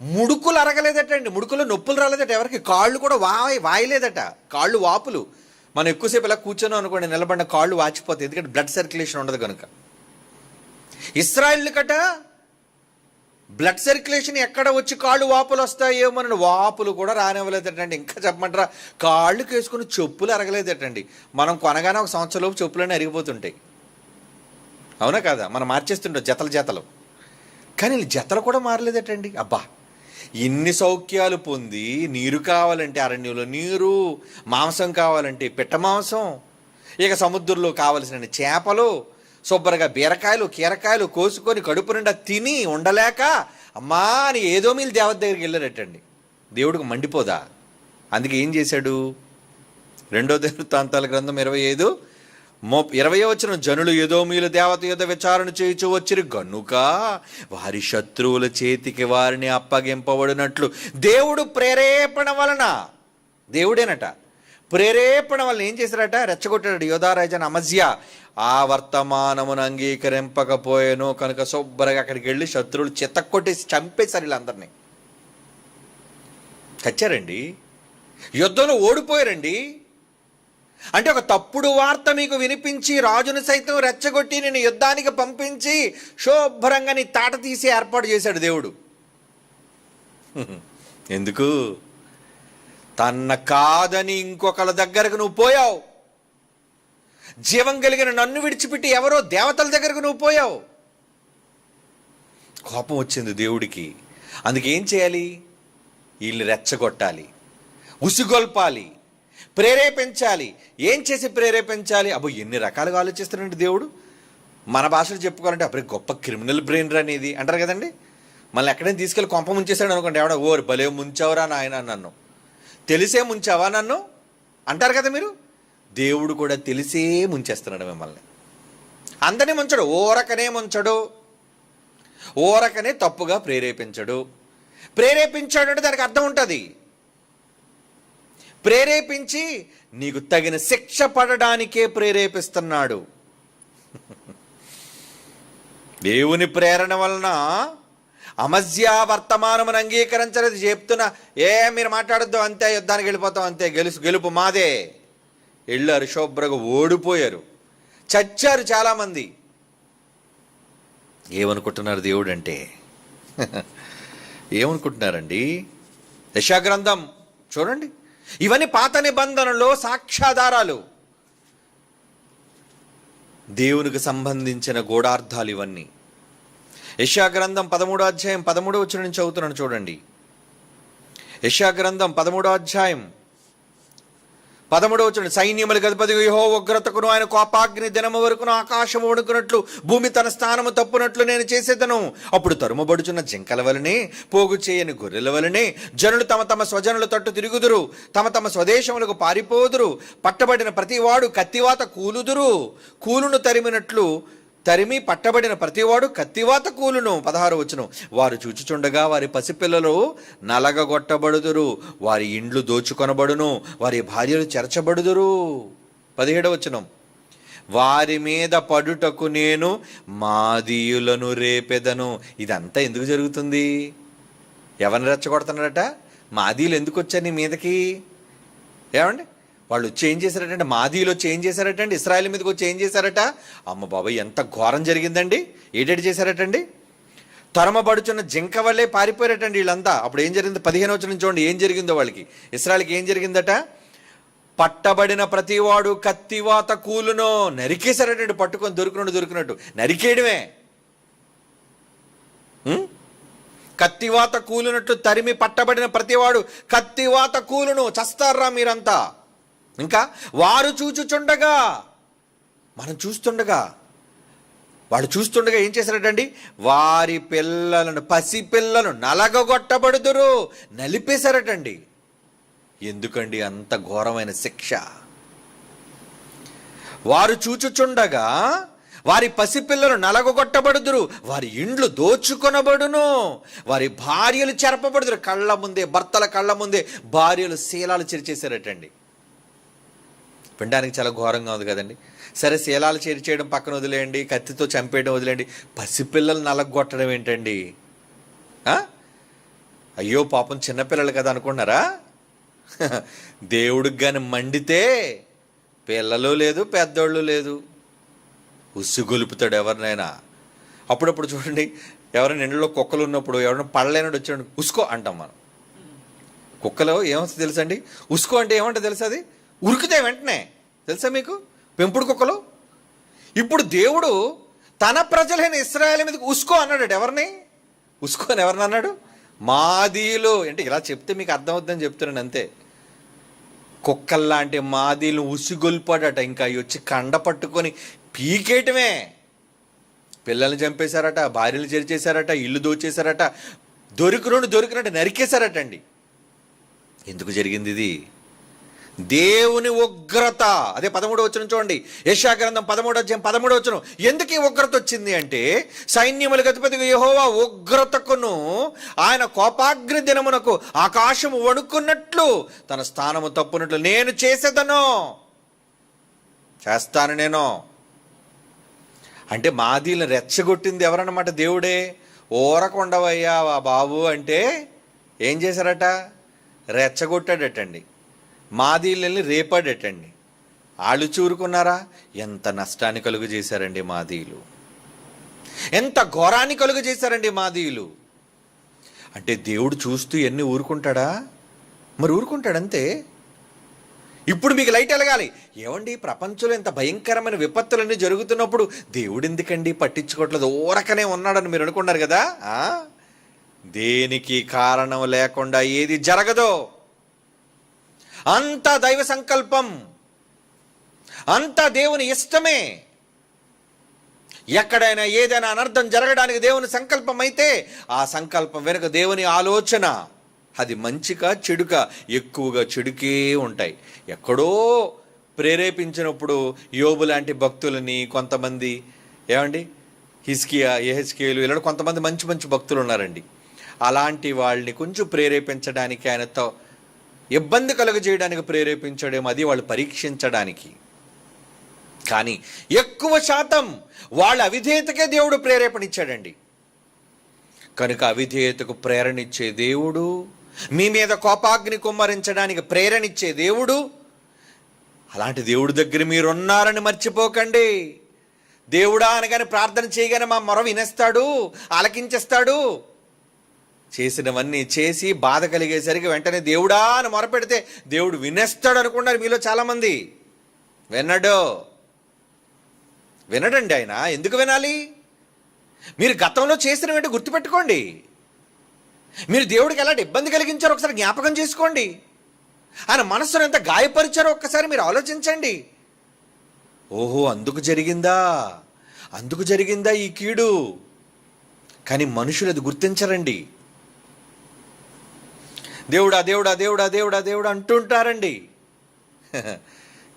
ముడుకులు అరగలేదటండి, ముడుకులు నొప్పులు రాలేదట ఎవరికి, కాళ్ళు కూడా వాయలేదట, కాళ్ళు వాపులు. మనం ఎక్కువసేపు ఇలా కూర్చొని అనుకోండి, నిలబడిన కాళ్ళు వాచిపోతాయి, ఎందుకంటే బ్లడ్ సర్క్యులేషన్ ఉండదు కనుక. ఇశ్రాయేల్ కట బ్లడ్ సర్క్యులేషన్ ఎక్కడ వచ్చి కాళ్ళు వాపులు వస్తాయేమోనని వాపులు కూడా రానివ్వలేదటండి. ఇంకా చెప్పమంటారా, కాళ్ళుకి వేసుకుని చెప్పులు అరగలేదటండి. మనం కొనగానే ఒక సంవత్సరంలోపు చెప్పులన్నీ అరిగిపోతుంటాయి, అవునా కాదా? మనం మార్చేస్తుంటాం జతలు. కానీ జతలు కూడా మారలేదటండి. అబ్బా, ఇన్ని సౌఖ్యాలు పొంది నీరు కావాలంటే అరణ్యంలో నీరు, మాంసం కావాలంటే పిట్ట మాంసం, ఇక సముద్రంలో కావలసిన చేపలు, శుభ్రంగా బీరకాయలు కీరకాయలు కోసుకొని కడుపు నిండా తిని ఉండలేక అమ్మా అని ఏదో మీరు దేవత దగ్గరికి వెళ్ళారటండి. దేవుడికి మండిపోదా? అందుకే ఏం చేశాడు? 2వ దినవృత్తాంతాల గ్రంథం 25:20 జనులు ఎదోమీయుల దేవత యొద్ద విచారణ చేయుచు వచ్చిరి గనుక వారి శత్రువుల చేతికి వారిని అప్పగింపబడినట్లు దేవుడు ప్రేరేపణ వలన, దేవుడేనట ప్రేరేపణ వలన ఏం చేశారట? రెచ్చగొట్టాడు యోధారాజన్ అమజ్యా. ఆ వర్తమానమును అంగీకరింపకపోయాను కనుక శుభ్రంగా అక్కడికి వెళ్ళి శత్రువులు చితక్కొట్టేసి చంపేశారు వీళ్ళందరినీ. చచ్చారండి, యుద్ధంలో ఓడిపోయారండి. అంటే ఒక తప్పుడు వార్త మీకు వినిపించి రాజును సైతం రెచ్చగొట్టి నేను యుద్ధానికి పంపించి శుభ్రంగా నీ తాట తీసి ఏర్పాటు చేశాడు దేవుడు. ఎందుకు? తన కాదని ఇంకొకళ్ళ దగ్గరకు నువ్వు పోయావు. జీవం కలిగిన నన్ను విడిచిపెట్టి ఎవరో దేవతల దగ్గరకు నువ్వు పోయావు. కోపం వచ్చింది దేవుడికి. అందుకేం చేయాలి? వీళ్ళని రెచ్చగొట్టాలి, ఉసిగొల్పాలి, ప్రేరేపించాలి. ఏం చేసి ప్రేరేపించాలి? అబ్బో, ఎన్ని రకాలుగా ఆలోచిస్తారండి దేవుడు. మన భాషలో చెప్పుకోవాలంటే అప్పుడు గొప్ప క్రిమినల్ బ్రెయిన్ అనేది అంటారు కదండి. మళ్ళీ ఎక్కడైనా తీసుకెళ్ళి కొంప ముంచేశాడు అనుకోండి, ఎవడో ఓరు భలే ముంచావురా నాయన, నన్ను తెలిసే ముంచావా నన్ను అంటారు కదా మీరు. దేవుడు కూడా తెలిసే ముంచేస్తున్నాడు మిమ్మల్ని. అందరినీ ముంచడు, ఓరకనే ముంచడు, ఓరకనే తప్పుగా ప్రేరేపించడు. ప్రేరేపించాడు అంటే దానికి అర్థం ఉంటుంది. ప్రేరేపించి నీకు తగిన శిక్ష పడడానికే ప్రేరేపిస్తున్నాడు. దేవుని ప్రేరణ వలన అమజ్యా వర్తమానమును అంగీకరించలేదు. చెప్తున్నా, మీరు మాట్లాడద్దు, అంతే యుద్ధానికి వెళ్ళిపోతాం, అంతే గెలుపు మాదే. వెళ్ళారు, శుభ్రంగా ఓడిపోయారు, చచ్చారు చాలామంది. ఏమనుకుంటున్నారు దేవుడు అంటే? ఏమనుకుంటున్నారండి? యెషయా గ్రంథం చూడండి, ఇవన్నీ పాత నిబంధనలో సాక్ష్యాధారాలు, దేవునికి సంబంధించిన గూఢార్థాలు ఇవన్నీ. యెషయా గ్రంథం 13వ అధ్యాయం 13వ వచనం నుంచి చదువుతున్నాను చూడండి. యెషయా గ్రంథం 13వ అధ్యాయం 13వ వచనం, సైన్యములకు అధిపతి యెహోవా ఉగ్రతకును ఆయన కోపాగ్ని దినము వరకును ఆకాశము వణుకునట్లు భూమి తన స్థానము తప్పునట్లు నేను చేసేదను. అప్పుడు తరుమబడుచున్న జింకల వలనే, పోగు చేయని గొర్రెల వలనే జనులు తమ తమ స్వజనుల తట్టు తిరుగుదురు, తమ తమ స్వదేశములకు పారిపోదురు. పట్టబడిన ప్రతివాడు కత్తివాత కూలుదురు, కూలును తరిమి పట్టబడిన ప్రతివాడు కత్తివాత కూలును. 16వ వచనం, వారు చూచుచుండగా వారి పసిపిల్లలు నలగగొట్టబడుదురు, వారి ఇండ్లు దోచుకొనబడును, వారి భార్యలు చెరచబడుదురు. 17వ వచనం, వారి మీద పడుటకు నేను మాదీయులను రేపెదను. ఇదంతా ఎందుకు జరుగుతుంది? ఎవరిని రెచ్చగొడుతున్నాడట? మాదీయులు ఎందుకు వచ్చారు నీ మీదకి? ఏమండి, వాళ్ళు వచ్చి ఏం చేశారటండి? మాదీయులు వచ్చి ఏం చేశారటండి? ఇశ్రాయేల్ మీదకి వచ్చి ఏం చేశారట? అమ్మ బాబాయ్, ఎంత ఘోరం జరిగిందండి. ఏటేటి చేశారటండి? తరమబడుచున్న జింక వల్లే పారిపోయారటండి వీళ్ళంతా. అప్పుడు ఏం జరిగింది? 15వ వచనం చూడండి, ఏం జరిగిందో వాళ్ళకి. ఇశ్రాయేల్కి ఏం జరిగిందట? పట్టబడిన ప్రతివాడు కత్తివాత కూలును. నరికేశారటండి, పట్టుకొని దొరికినట్టు నరికేయడమే. కత్తివాత కూలినట్లు తరిమి పట్టబడిన ప్రతివాడు కత్తివాత కూలును. చస్తారా మీరంతా. ఇంకా వారు చూచుచుండగా, మనం చూస్తుండగా, వాళ్ళు చూస్తుండగా ఏం చేశారటండి? వారి పిల్లలను, పసిపిల్లలను నలగొట్టబడుదురు. నలిపేశారటండి. ఎందుకండి అంత ఘోరమైన శిక్ష? వారు చూచుచుండగా వారి పసిపిల్లలు నలగొట్టబడుదురు, వారి ఇండ్లు దోచుకొనబడును, వారి భార్యలు చెరపబడుదురు. కళ్ళ ముందే, భర్తల కళ్ళ ముందే భార్యలు శీలాలు చెరిచేశారటండి. వినడానికి చాలా ఘోరంగా ఉంది కదండి. సరే, శీలాలు చెరిచేయడం పక్కన వదిలేయండి, కత్తితో చంపేయడం వదిలేయండి, పసిపిల్లలు నలగొట్టడం ఏంటండి? అయ్యో పాపం చిన్నపిల్లలు కదా అనుకున్నారా? దేవుడికి కానీ మండితే పిల్లలు లేదు, పెద్దోళ్ళు లేదు, ఉసిగొలుపుతాడు ఎవరినైనా. అప్పుడప్పుడు చూడండి, ఎవరైనా ఇంట్లో కుక్కలు ఉన్నప్పుడు ఎవరైనా పడలేనట్టు వచ్చాడు, ఉసుకో అంటాం మనం. కుక్కలో ఏమవుతుంది తెలుసా అండి? ఉసుకో అంటే ఏమంటే తెలుసా? అది ఉరికితే వెంటనే. తెలుసా మీకు? పెంపుడు కుక్కలు. ఇప్పుడు దేవుడు తన ప్రజలైన ఇశ్రాయేలు మీదకి ఉసుకో అన్నాడు. ఎవరిని ఉసుకో అని ఎవరిని అన్నాడు? మాదీలు. అంటే ఇలా చెప్తే మీకు అర్థమవుతుందని చెప్తున్నాను అంతే. కుక్కల్లాంటి మాదీలు ఉసిగొల్పాడట. ఇంకా వచ్చి కండ పట్టుకొని పీకేయటమే. పిల్లల్ని చంపేశారట, భార్యలు చెరిచేశారట, ఇల్లు దోచేశారట, దొరికినట్టు నరికేశారట అండి. ఎందుకు జరిగింది ఇది? దేవుని ఉగ్రత. అదే 13వ వచనం చూడండి, యెషయా గ్రంథం 13వ వచనం. ఎందుకు ఈ ఉగ్రత వచ్చింది అంటే, సైన్యములకు అధిపతిగా యెహోవా ఉగ్రతకును ఆయన కోపాగ్ని దినమునకు ఆకాశము వణుకున్నట్లు తన స్థానము తప్పునట్లు నేను చేస్తాను నేను. అంటే మాదీలను రెచ్చగొట్టింది ఎవరన్నమాట? దేవుడే. ఊరకుండవయ్యా బాబు అంటే ఏం చేశారట? రెచ్చగొట్టాడటండి. మాదీలని రేపాడటండి. వాళ్ళు చూరుకున్నారా? ఎంత నష్టాన్ని కలుగు చేశారండి మాదీలు, ఎంత ఘోరాన్ని కలుగు చేశారండి మాదీలు. అంటే దేవుడు చూస్తూ ఎన్ని ఊరుకుంటాడా? మరి ఊరుకుంటాడంతే. ఇప్పుడు మీకు లైట్ ఎలగాలి. ఏమండి, ప్రపంచంలో ఎంత భయంకరమైన విపత్తులన్నీ జరుగుతున్నప్పుడు దేవుడు ఎందుకండి పట్టించుకోవట్లేదు, ఊరకనే ఉన్నాడని మీరు అనుకున్నారు కదా? దేనికి కారణం లేకుండా ఏది జరగదో అంతా దైవ సంకల్పం, అంతా దేవుని ఇష్టమే. ఎక్కడైనా ఏదైనా అనర్థం జరగడానికి దేవుని సంకల్పం అయితే ఆ సంకల్పం వెనుక దేవుని ఆలోచన. అది మంచిగా చెడుగా, ఎక్కువగా చెడుకే ఉంటాయి. ఎక్కడో ప్రేరేపించినప్పుడు యోబు లాంటి భక్తులని కొంతమంది, ఏమండి హిజ్కియా, యెహెజ్కేలు, ఇలా కొంతమంది మంచి మంచి భక్తులు ఉన్నారండి. అలాంటి వాళ్ళని కొంచెం ప్రేరేపించడానికి, ఆయనతో ఇబ్బంది కలుగజేయడానికి ప్రేరేపించడం, అది వాళ్ళు పరీక్షించడానికి. కానీ ఎక్కువ శాతం వాళ్ళ అవిధేయతకే దేవుడు ప్రేరేపణ ఇచ్చాడండి. కనుక అవిధేయతకు ప్రేరణ ఇచ్చే దేవుడు, మీ మీద కోపాగ్ని కుమ్మరించడానికి ప్రేరణ ఇచ్చే దేవుడు, అలాంటి దేవుడి దగ్గర మీరున్నారని మర్చిపోకండి. దేవుడా అనగానే, ప్రార్థన చేయగానే మా మొర వినేస్తాడు, ఆలకించేస్తాడు. చేసినవన్నీ చేసి బాధ కలిగేసరికి వెంటనే దేవుడా అని మొరపెడితే దేవుడు వినేస్తాడు అనుకున్నారు మీలో చాలామంది. వినడండి ఆయన. ఎందుకు వినాలి? మీరు గతంలో చేసిన వెంటనే గుర్తుపెట్టుకోండి. మీరు దేవుడికి ఎలాంటి ఇబ్బంది కలిగించారో ఒకసారి జ్ఞాపకం చేసుకోండి. ఆయన మనస్సును ఎంత గాయపరిచారో ఒక్కసారి మీరు ఆలోచించండి. ఓహో, అందుకు జరిగిందా ఈ కీడు. కానీ మనుషులు అది గుర్తించరండి. దేవుడా దేవుడా దేవుడా దేవుడా దేవుడా అంటుంటారండి.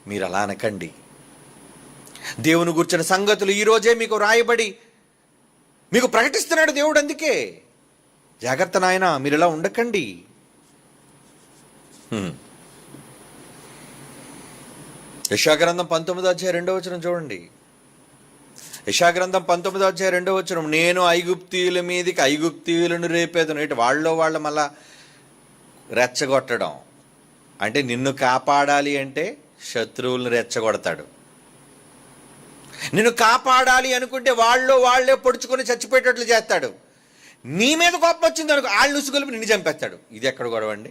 మీరు అలా అనకండి. దేవుని గురించిన సంగతులు ఈరోజే మీకు రాయబడి మీకు ప్రకటిస్తున్నాడు దేవుడు. అందుకే జాగ్రత్త నాయనా, మీరు ఇలా ఉండకండి. యెషయా గ్రంథం 19:2 చూడండి. యెషయా గ్రంథం 19:2 నేను ఐగుప్తీయుల మీదకి ఐగుప్తీయులను రేపేదను. ఇటు వాళ్ళ మళ్ళా రెచ్చగొట్టడం అంటే, నిన్ను కాపాడాలి అంటే శత్రువులను రెచ్చగొడతాడు. నిన్ను కాపాడాలి అనుకుంటే వాళ్ళే పొడుచుకొని చచ్చిపోయేటట్లు చేస్తాడు. నీ మీద కోపం వచ్చింది అనుకో, వాళ్ళు ఉసుగొలిపి నిన్ను చంపేస్తాడు. ఇది ఎక్కడ గొడవ అండి?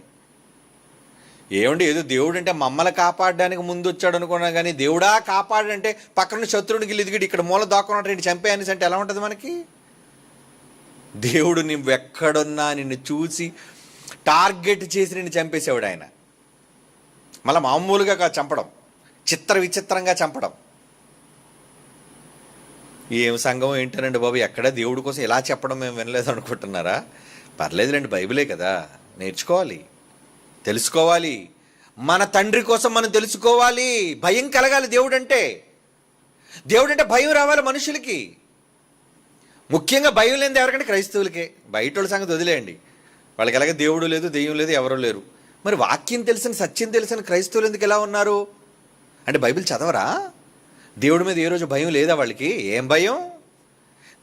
ఏమండి, ఏదో దేవుడు అంటే మమ్మల్ని కాపాడడానికి ముందు వచ్చాడు అనుకున్నా, కానీ దేవుడా కాపాడంటే పక్కన శత్రువునికి ఇదిగిడి ఇక్కడ మూల దాక్కున్నట్టు చంపేయనిసి అంటే ఎలా ఉంటుంది మనకి? దేవుడు నువ్వెక్కడున్నా నిన్ను చూసి టార్గెట్ చేసి నిన్ను చంపేసేవాడు ఆయన. మళ్ళీ మామూలుగా కాదు చంపడం, విచిత్రంగా చంపడం. ఏం సంఘం ఏంటనండి బాబు, ఎక్కడ దేవుడి కోసం ఇలా చెప్పడం మేము వినలేదు అనుకుంటున్నారా? పర్లేదులేండి, బైబిలే కదా, నేర్చుకోవాలి, తెలుసుకోవాలి. మన తండ్రి కోసం మనం తెలుసుకోవాలి. భయం కలగాలి దేవుడంటే భయం రావాలి మనుషులకి. ముఖ్యంగా భయం లేనిది ఎవరికంటే క్రైస్తవులకే. బయట వాళ్ళ సంగతి వదిలేయండి, వాళ్ళకి ఎలాగ దేవుడు లేదు, దెయ్యం లేదు, ఎవరూ లేరు. మరి వాక్యం తెలిసిన, సత్యం తెలిసిన క్రైస్తవులు ఎందుకు ఎలా ఉన్నారు అంటే బైబిల్ చదవరా? దేవుడి మీద ఏ రోజు భయం లేదా వాళ్ళకి? ఏం భయం?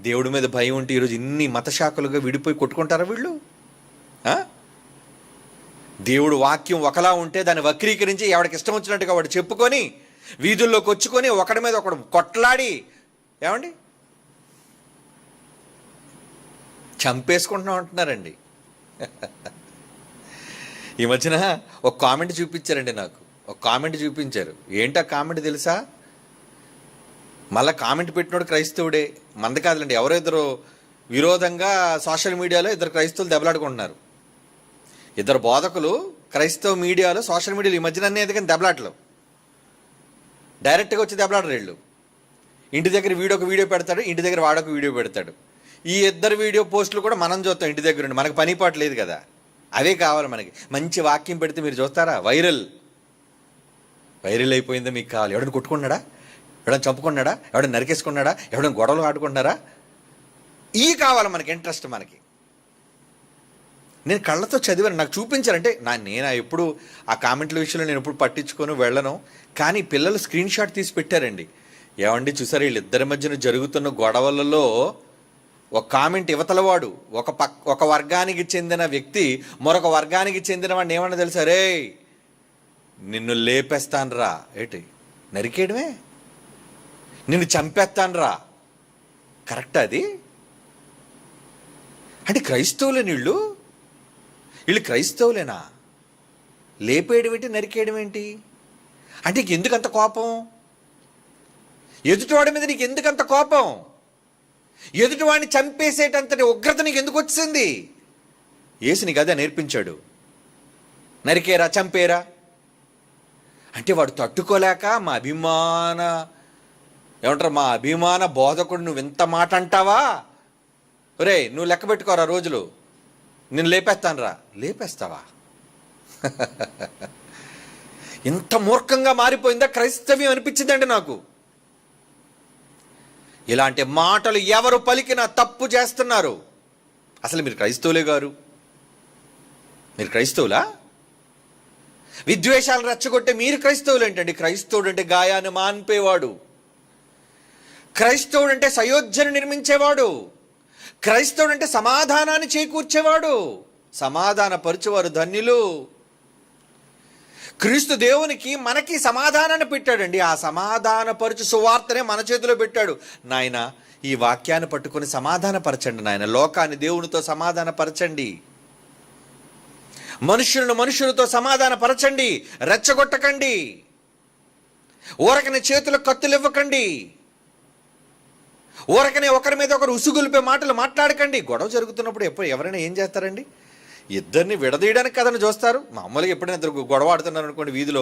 దేవుడి మీద భయం ఉంటే ఈరోజు ఇన్ని మత శాఖలుగా విడిపోయి కొట్టుకుంటారా వీళ్ళు? దేవుడు వాక్యం ఒకలా ఉంటే దాన్ని వక్రీకరించి ఎవడికి ఇష్టం వచ్చినట్టుగా వాడు చెప్పుకొని వీధుల్లోకి వచ్చుకొని ఒకడి మీద ఒకడు కొట్లాడి ఏమండి చంపేసుకుంటున్నాం అంటున్నారండి. ఈ మధ్యన ఒక కామెంట్ చూపించారండి, నాకు ఒక కామెంట్ చూపించారు. ఏంటా కామెంట్ తెలుసా? మళ్ళీ కామెంట్ పెట్టినోడు క్రైస్తవుడే, మంద కాదులండి. ఎవరో ఇద్దరు విరోధంగా సోషల్ మీడియాలో ఇద్దరు క్రైస్తవులు దెబ్బలాడుకుంటున్నారు. ఇద్దరు బోధకులు క్రైస్తవ మీడియాలో, సోషల్ మీడియాలో ఈ మధ్యన అన్నీ ఎందుకని దెబ్బలాటలు డైరెక్ట్గా వచ్చి దెబ్బలాడరు వీళ్ళు. ఇంటి దగ్గర వీడొక వీడియో పెడతాడు, ఇంటి దగ్గర వాడొక వీడియో పెడతాడు. ఈ ఇద్దరు వీడియో పోస్టులు కూడా మనం చూస్తాం ఇంటి దగ్గర ఉండి. మనకు పనిపాటు లేదు కదా, అవే కావాలి మనకి. మంచి వాక్యం పెడితే మీరు చూస్తారా? వైరల్ అయిపోయిందో మీకు కావాలి. ఎవడని కొట్టుకున్నాడా, ఎవడని చంపుకున్నాడా, ఎవడని నరికేసుకున్నాడా, ఎవడని గొడవలు ఆడుకుంటున్నారా, ఈ కావాలి మనకి, ఇంట్రెస్ట్ మనకి. నేను కళ్ళతో చదివాను, నాకు చూపించారంటే నేను ఎప్పుడు ఆ కామెంట్ల విషయంలో నేను ఎప్పుడు పట్టించుకొని వెళ్ళను. కానీ పిల్లలు స్క్రీన్ షాట్ తీసి పెట్టారండి. ఏమండి చూసారు, వీళ్ళిద్దరి మధ్యన జరుగుతున్న గొడవలలో ఒక కామెంట్ ఇవతలవాడు, ఒక వర్గానికి చెందిన వ్యక్తి మరొక వర్గానికి చెందిన వాడిని ఏమన్నా తెలుసా? రే నిన్ను లేపేస్తాను రా, ఏంటి నరికేయడమే, నిన్ను చంపేస్తాను రా. కరెక్టా అది? అంటే క్రైస్తవులే వీళ్ళు క్రైస్తవులేనా? లేపేయడం ఏంటి, నరికేయడం ఏంటి? అంటే నీకు ఎందుకంత కోపం? ఎదుటివాడి మీద నీకు ఎందుకంత కోపం? ఎదుటివాడిని చంపేసేటంతటి ఉగ్రత నీకు ఎందుకు వచ్చింది? యేసు నీకు అదే నేర్పించాడు, నరికేరా, చంపేరా. అంటే వాడు తట్టుకోలేక మా అభిమాన బోధకుడు నువ్వు ఇంత మాట అంటావా? ఒరే నువ్వు లెక్క పెట్టుకోరా రోజులు, నేను లేపేస్తాను రా. లేపేస్తావా? ఇంత మూర్ఖంగా మారిపోయిందా క్రైస్తవ్యం అనిపించిందండి నాకు. ఇలాంటి మాటలు ఎవరు పలికినా తప్పు చేస్తున్నారు. అసలు మీరు క్రైస్తవులే గారు, మీరు క్రైస్తవులా? విద్వేషాలు రెచ్చగొట్టే మీరు క్రైస్తవులు ఏంటండి? క్రైస్తవుడు అంటే గాయాన్ని మాన్పేవాడు, క్రైస్తవుడు అంటే సయోధ్యను నిర్మించేవాడు, క్రైస్తవుడు అంటే సమాధానాన్ని చేకూర్చేవాడు. సమాధాన పరుచువారు ధన్యులు. క్రీస్తు దేవునికి మనకి సమాధానాన్ని పెట్టాడండి. ఆ సమాధాన పరుచు సువార్తనే మన చేతిలో పెట్టాడు. నాయన ఈ వాక్యాన్ని పట్టుకొని సమాధానపరచండి నాయన, లోకాన్ని దేవునితో సమాధానపరచండి, మనుషులతో సమాధానపరచండి, రెచ్చగొట్టకండి, ఊరకనే చేతులకు కత్తులు ఇవ్వకండి, ఊరకనే ఒకరి మీద ఒకరు ఉసుగులిపే మాటలు మాట్లాడకండి. గొడవ జరుగుతున్నప్పుడు ఎవరైనా ఏం చేస్తారండి? ఇద్దరిని విడదీయడానికి కథను చూస్తారు. మామూలుగా ఎప్పుడైనా ఇద్దరు గొడవ ఆడుతున్నారు అనుకోండి వీధిలో,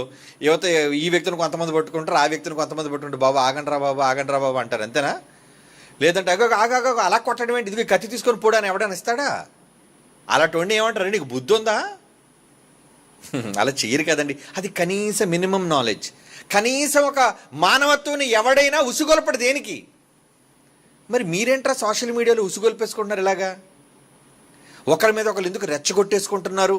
ఈ వ్యక్తిని కొంతమంది పట్టుకుంటారు, ఆ వ్యక్తిని కొంతమంది పట్టుకుంటారు. బాబు ఆగండ్రా బాబు అంటారు, అంతేనా? లేదంటే ఆగా అలా కొట్టడం ఏంటి, ఇది కత్తి తీసుకొని పోడాని ఎవడని ఇస్తాడా? అలాంటి ఏమంటారు, నీకు బుద్ధి ఉందా? అలా చేయరు కదండి. అది కనీస మినిమం నాలెడ్జ్, కనీసం ఒక మానవత్వాన్ని ఎవడైనా ఉసుగొల్పడు దేనికి? మరి మీరేంట్రా సోషల్ మీడియాలో ఉసుగొల్పేసుకుంటున్నారు ఇలాగా? ఒకరి మీద ఒకరు ఎందుకు రెచ్చగొట్టేసుకుంటున్నారు?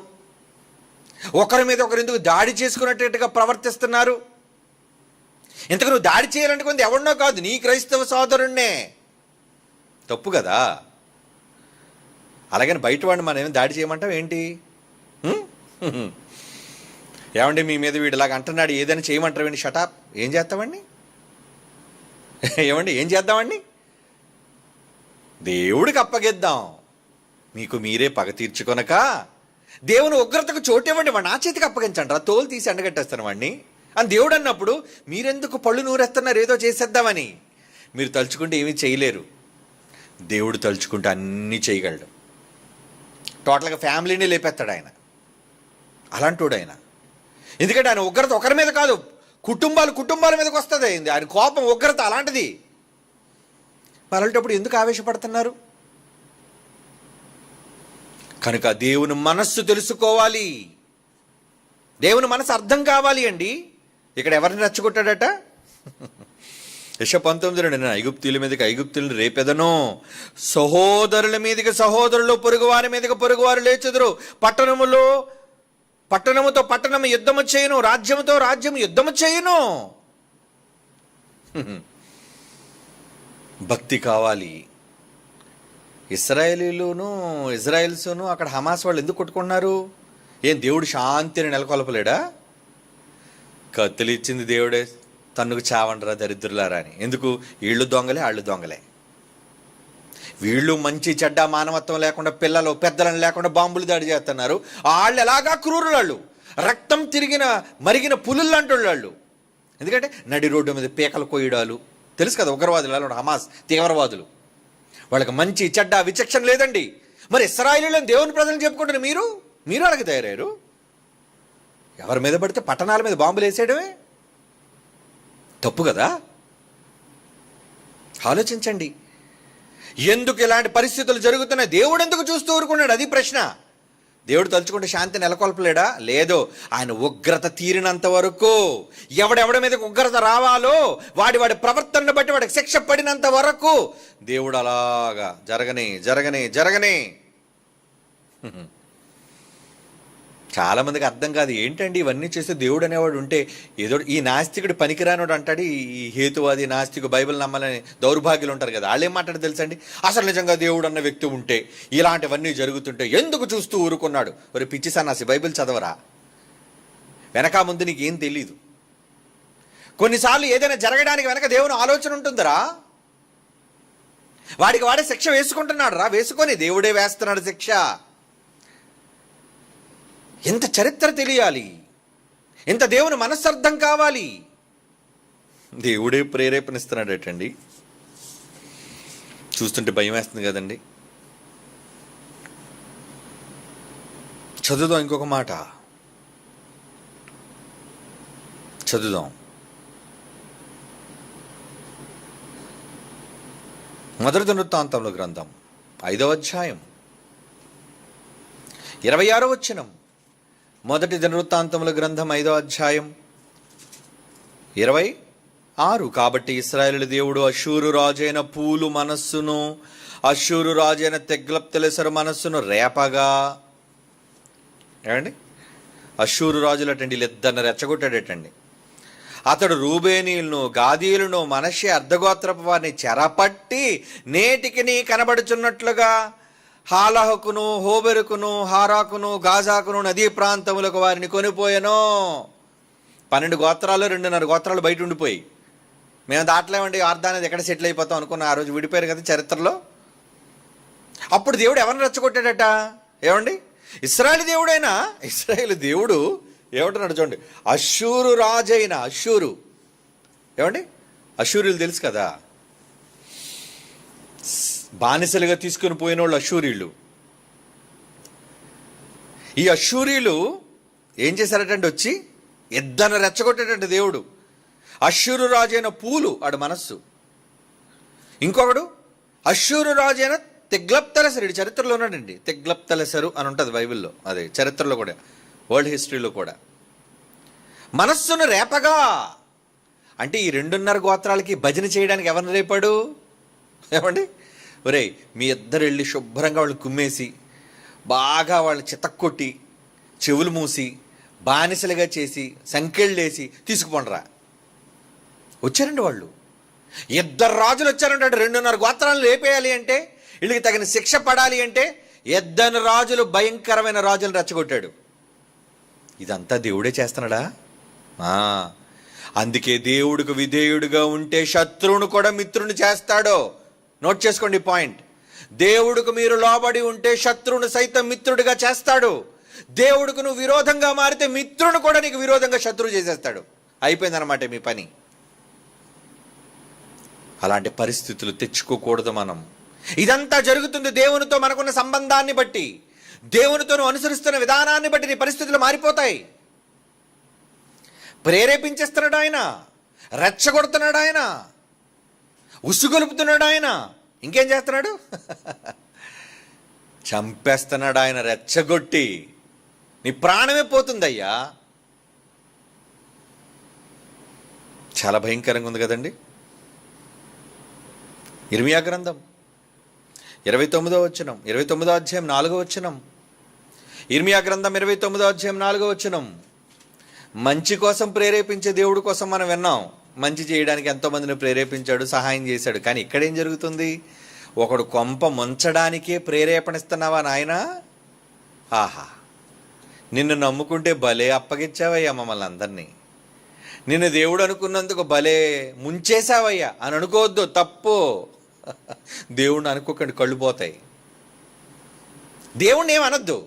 ఒకరి మీద ఒకరు ఎందుకు దాడి చేసుకున్నట్టుగా ప్రవర్తిస్తున్నారు? ఇంతకు నువ్వు దాడి చేయాలంటే కొంత ఎవరినో కాదు, నీ క్రైస్తవ సోదరుణ్ణే. తప్పు కదా. అలాగని బయట వాడిని మనం ఏమైనా దాడి చేయమంటాం ఏంటి? ఏమండి మీ మీద వీడు ఇలాగ అంటున్నాడు, ఏదైనా చేయమంటారండి? షటాప్. ఏం చేస్తామండి? ఏమండి ఏం చేద్దామండి? దేవుడికి అప్పగిద్దాం. మీకు మీరే పగ తీర్చుకొనక దేవుని ఉగ్రతకు చోటు ఇవ్వండి, వాడు నా చేతికి అప్పగించండి రా, తోలు తీసి ఎండగట్టేస్తాను వాడిని అని దేవుడు అన్నప్పుడు మీరెందుకు పళ్ళు నూరేస్తున్నారు ఏదో చేసేద్దామని? మీరు తలుచుకుంటే ఏమీ చేయలేరు. దేవుడు తలుచుకుంటే అన్నీ చేయగలడు. టోటల్గా ఫ్యామిలీని లేపెత్తాడు ఆయన. అలాంటోడు ఆయన. ఎందుకంటే ఆయన ఉగ్రత ఒకరి మీద కాదు, కుటుంబాల మీదకి వస్తుంది. అయింది ఆయన కోపం, ఉగ్రత అలాంటిది. అలాంటప్పుడు ఎందుకు ఆవేశపడుతున్నారు? కనుక దేవుని మనస్సు తెలుసుకోవాలి, దేవుని మనసు అర్థం కావాలి అండి. ఇక్కడ ఎవరిని రెచ్చగొట్టాడట? యెషయా 19:2, నేను ఐగుప్తీయుల మీదకి ఐగుప్తులను రేపెదను, సహోదరుల మీదకి సహోదరులు, పొరుగువారి మీదకి పొరుగువారు లేచెదరు. పట్టణముతో పట్టణము యుద్ధము చేయను, రాజ్యముతో రాజ్యము యుద్ధము చేయను. భక్తి కావాలి. ఇజ్రాయెల్సును అక్కడ హమాస్ వాళ్ళు ఎందుకు కొట్టుకుంటున్నారు? ఏం దేవుడు శాంతిని నెలకొల్పలేడా? కత్తులు ఇచ్చింది దేవుడే, తన్నుకు చావండ్రా దరిద్రులారా అని. ఎందుకు? వీళ్ళు దొంగలే, వాళ్ళు దొంగలే. వీళ్ళు మంచి చెడ్డ మానవత్వం లేకుండా, పిల్లలు పెద్దలను లేకుండా బాంబులు దాడి చేస్తున్నారు. వాళ్ళు ఎలాగా క్రూరులు, వాళ్ళు రక్తం మరిగిన పులులు అంటుళ్ళు వాళ్ళు. ఎందుకంటే నడి రోడ్డు మీద పీకలు కొయ్యడాలు తెలుసు కదా ఉగ్రవాదులు, అలా హమాస్ తీవ్రవాదులు. వాళ్ళకి మంచి చెడ్డ విచక్షణ లేదండి. మరి ఇశ్రాయేలీయులను దేవుని ప్రజలను చెప్పుకుంటారు, మీరు అలాగే తయారయ్యారు. ఎవరి మీద పడితే పట్టణాల మీద బాంబులు వేసేయడమే తప్పు కదా? ఆలోచించండి. ఎందుకు ఇలాంటి పరిస్థితులు జరుగుతున్నాయి? దేవుడు ఎందుకు చూస్తూ ఊరుకున్నాడు? అది ప్రశ్న. దేవుడు తలుచుకుంటే శాంతి నెలకొల్పలేడా? లేదు. ఆయన ఉగ్రత తీరినంత వరకు, ఎవడెవడి మీదకి ఉగ్రత రావాలో వాడి ప్రవర్తనను బట్టి వాడికి శిక్ష పడినంత వరకు దేవుడు అలాగా జరగనే. చాలామందికి అర్థం కాదు. ఏంటండి ఇవన్నీ చేస్తే దేవుడు అనేవాడు ఉంటే, ఏదో ఈ నాస్తికుడు పనికిరానోడు అంటాడు, ఈ హేతువాది నాస్తికు బైబిల్ నమ్మాలని దౌర్భాగ్యులు ఉంటారు కదా, వాళ్ళు ఏం మాట్లాడు తెలుసండి? అసలు నిజంగా దేవుడు అన్న వ్యక్తి ఉంటే ఇలాంటివన్నీ జరుగుతుంటే ఎందుకు చూస్తూ ఊరుకున్నాడు? మరి పిచ్చి సన్నాసి, బైబిల్ చదవరా? వెనక ముందు నీకేం తెలీదు. కొన్నిసార్లు ఏదైనా జరగడానికి వెనక దేవుని ఆలోచన ఉంటుందిరా. వాడే శిక్ష వేసుకుంటున్నాడు రా, వేసుకొని దేవుడే వేస్తున్నాడు శిక్ష. ఎంత చరిత్ర తెలియాలి, ఎంత దేవుని మనస్సర్థం కావాలి. దేవుడే ప్రేరేపణిస్తున్నాడటండి. చూస్తుంటే భయం వేస్తుంది కదండి. చదువుదాం, ఇంకొక మాట చదువుదాం. మొదటి దినవృత్తాంతముల గ్రంథం 5వ అధ్యాయం 26వ వచనం. మొదటి దినవృత్తాంతముల గ్రంథం 5వ అధ్యాయం 26. కాబట్టి ఇశ్రాయేలు దేవుడు అష్షూరు రాజైన పూలు మనస్సును, అష్షూరు రాజైన తిగ్లత్పిలెసరు మనస్సును రేపగా. ఏమండి? అష్షూరు రాజులటండి వీళ్ళిద్దరిని రెచ్చగొట్టాడటండి. అతడు రూబేనీయులను, గాదీయులను, మనష్షే అర్ధగోత్రపు వారిని చెరపట్టి నేటికి నీ కనబడుచున్నట్లుగా హాలహకును, హోబెరుకును, హారాకును, గాజాకును నదీ ప్రాంతములకు వారిని కొనిపోయాను. 12 గోత్రాలు 2.5 గోత్రాలు బయట ఉండిపోయి, మేము దాటలేమండి, ఆర్దా అనేది ఎక్కడ సెటిల్ అయిపోతాం అనుకున్న ఆ రోజు విడిపోయారు కదా చరిత్రలో. అప్పుడు దేవుడు ఎవరిని రెచ్చగొట్టాడట? ఏమండి? ఇశ్రాయేలు దేవుడు ఏమంటున్నాడు చూడండి. అష్షూరు రాజైన అష్షూరు. ఏమండి? అష్షూరులు తెలుసు కదా, బానిసలుగా తీసుకుని పోయిన వాళ్ళు అష్షూరీయులు. ఈ అష్షూరీయులు ఏం చేశారటండి? వచ్చి ఇద్దరిని రెచ్చగొట్టాడంటే దేవుడు. అష్షూరు రాజైన పూలు ఆడు మనస్సు, ఇంకొకడు అష్షూరు రాజైన తిగ్లత్పిలెసరు. చరిత్రలో ఉన్నాడండి, తిగ్లత్పిలెసరు అని ఉంటుంది బైబిల్లో, అదే చరిత్రలో కూడా, వరల్డ్ హిస్టరీలో కూడా. మనస్సును రేపగా అంటే ఈ 2.5 గోత్రాలకి భజన చేయడానికి ఎవరిని రేపాడు? ఏమండి? ఒరేయ్, మీ ఇద్దరు వెళ్ళి శుభ్రంగా వాళ్ళు కుమ్మేసి, బాగా వాళ్ళు చితక్కొట్టి, చెవులు మూసి, బానిసలుగా చేసి, సంకెళ్ళేసి తీసుకుపోండిరా. వచ్చారండి వాళ్ళు. 2 రాజులు వచ్చారంటే 2.5 గోత్రాలను లేపేయాలి అంటే, వీళ్ళకి తగిన శిక్ష పడాలి అంటే 2 రాజులు, భయంకరమైన రాజులను రెచ్చగొట్టాడు. ఇదంతా దేవుడే చేస్తున్నాడా? అందుకే దేవుడికి విధేయుడిగా ఉంటే శత్రువును కూడా మిత్రుని చేస్తాడు. నోట్ చేసుకోండి పాయింట్. దేవుడికి మీరు లోబడి ఉంటే శత్రువును సైతం మిత్రుడిగా చేస్తాడు. దేవుడికి నువ్వు విరోధంగా మారితే మిత్రుని కూడా నీకు విరోధంగా శత్రువు చేసేస్తాడు. అయిపోయిందన్నమాట మీ పని. అలాంటి పరిస్థితులు తెచ్చుకోకూడదు మనం. ఇదంతా జరుగుతుంది దేవునితో మనకున్న సంబంధాన్ని బట్టి, దేవునితో నువ్వు అనుసరిస్తున్న విధానాన్ని బట్టి నీ పరిస్థితులు మారిపోతాయి. ప్రేరేపించేస్తున్నాడు ఆయన, రెచ్చగొడుతున్నాడు ఆయన, ఉసుగొలుపుతున్నాడు ఆయన, ఇంకేం చేస్తున్నాడు? చంపేస్తున్నాడు ఆయన రెచ్చగొట్టి. నీ ప్రాణమే పోతుందయ్యా. చాలా భయంకరంగా ఉంది కదండి. ఇర్మియా గ్రంథం 29వ వచనం, 29వ అధ్యాయం 4వ వచనం. ఇర్మియా గ్రంథం 29వ అధ్యాయం 4వ వచనం. మంచి కోసం ప్రేరేపించే దేవుడి కోసం మనం విన్నాం. మంచి చేయడానికి ఎంతోమందిని ప్రేరేపించాడు, సహాయం చేశాడు. కానీ ఇక్కడేం జరుగుతుంది? ఒకడు కొంప ముంచడానికే ప్రేరేపణిస్తున్నావా నాయన? ఆహా, నిన్ను నమ్ముకుంటే భలే అప్పగిచ్చావయ్యా మమ్మల్ని అందరినీ. నిన్ను దేవుడు అనుకున్నందుకు భలే ముంచేశావయ్యా అని అనుకోవద్దు, తప్పు. దేవుణ్ణి అనుకోకండి, కళ్ళు పోతాయి. దేవుణ్ణి ఏమనొద్దు,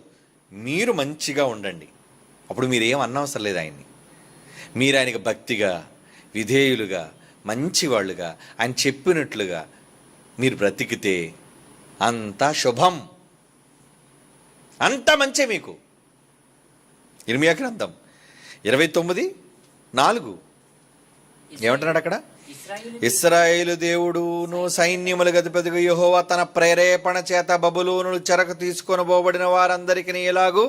మీరు మంచిగా ఉండండి. అప్పుడు మీరేం అనవసరం లేదు ఆయన్ని. మీరు ఆయనకి భక్తిగా, విధేయులుగా, మంచివాళ్ళుగా, ఆయన చెప్పినట్లుగా మీరు బ్రతికితే అంతా శుభం, అంతా మంచే మీకు. ఇర్మియా గ్రంథం 29:4 ఏమంటున్నాడు అక్కడ? ఇశ్రాయేలు దేవుడును సైన్యములకు అధిపతిగా యెహోవా తన ప్రేరేపణ చేత బబులోను చెరకు తీసుకొని పోబడిన వారందరికీ ఎలాగూ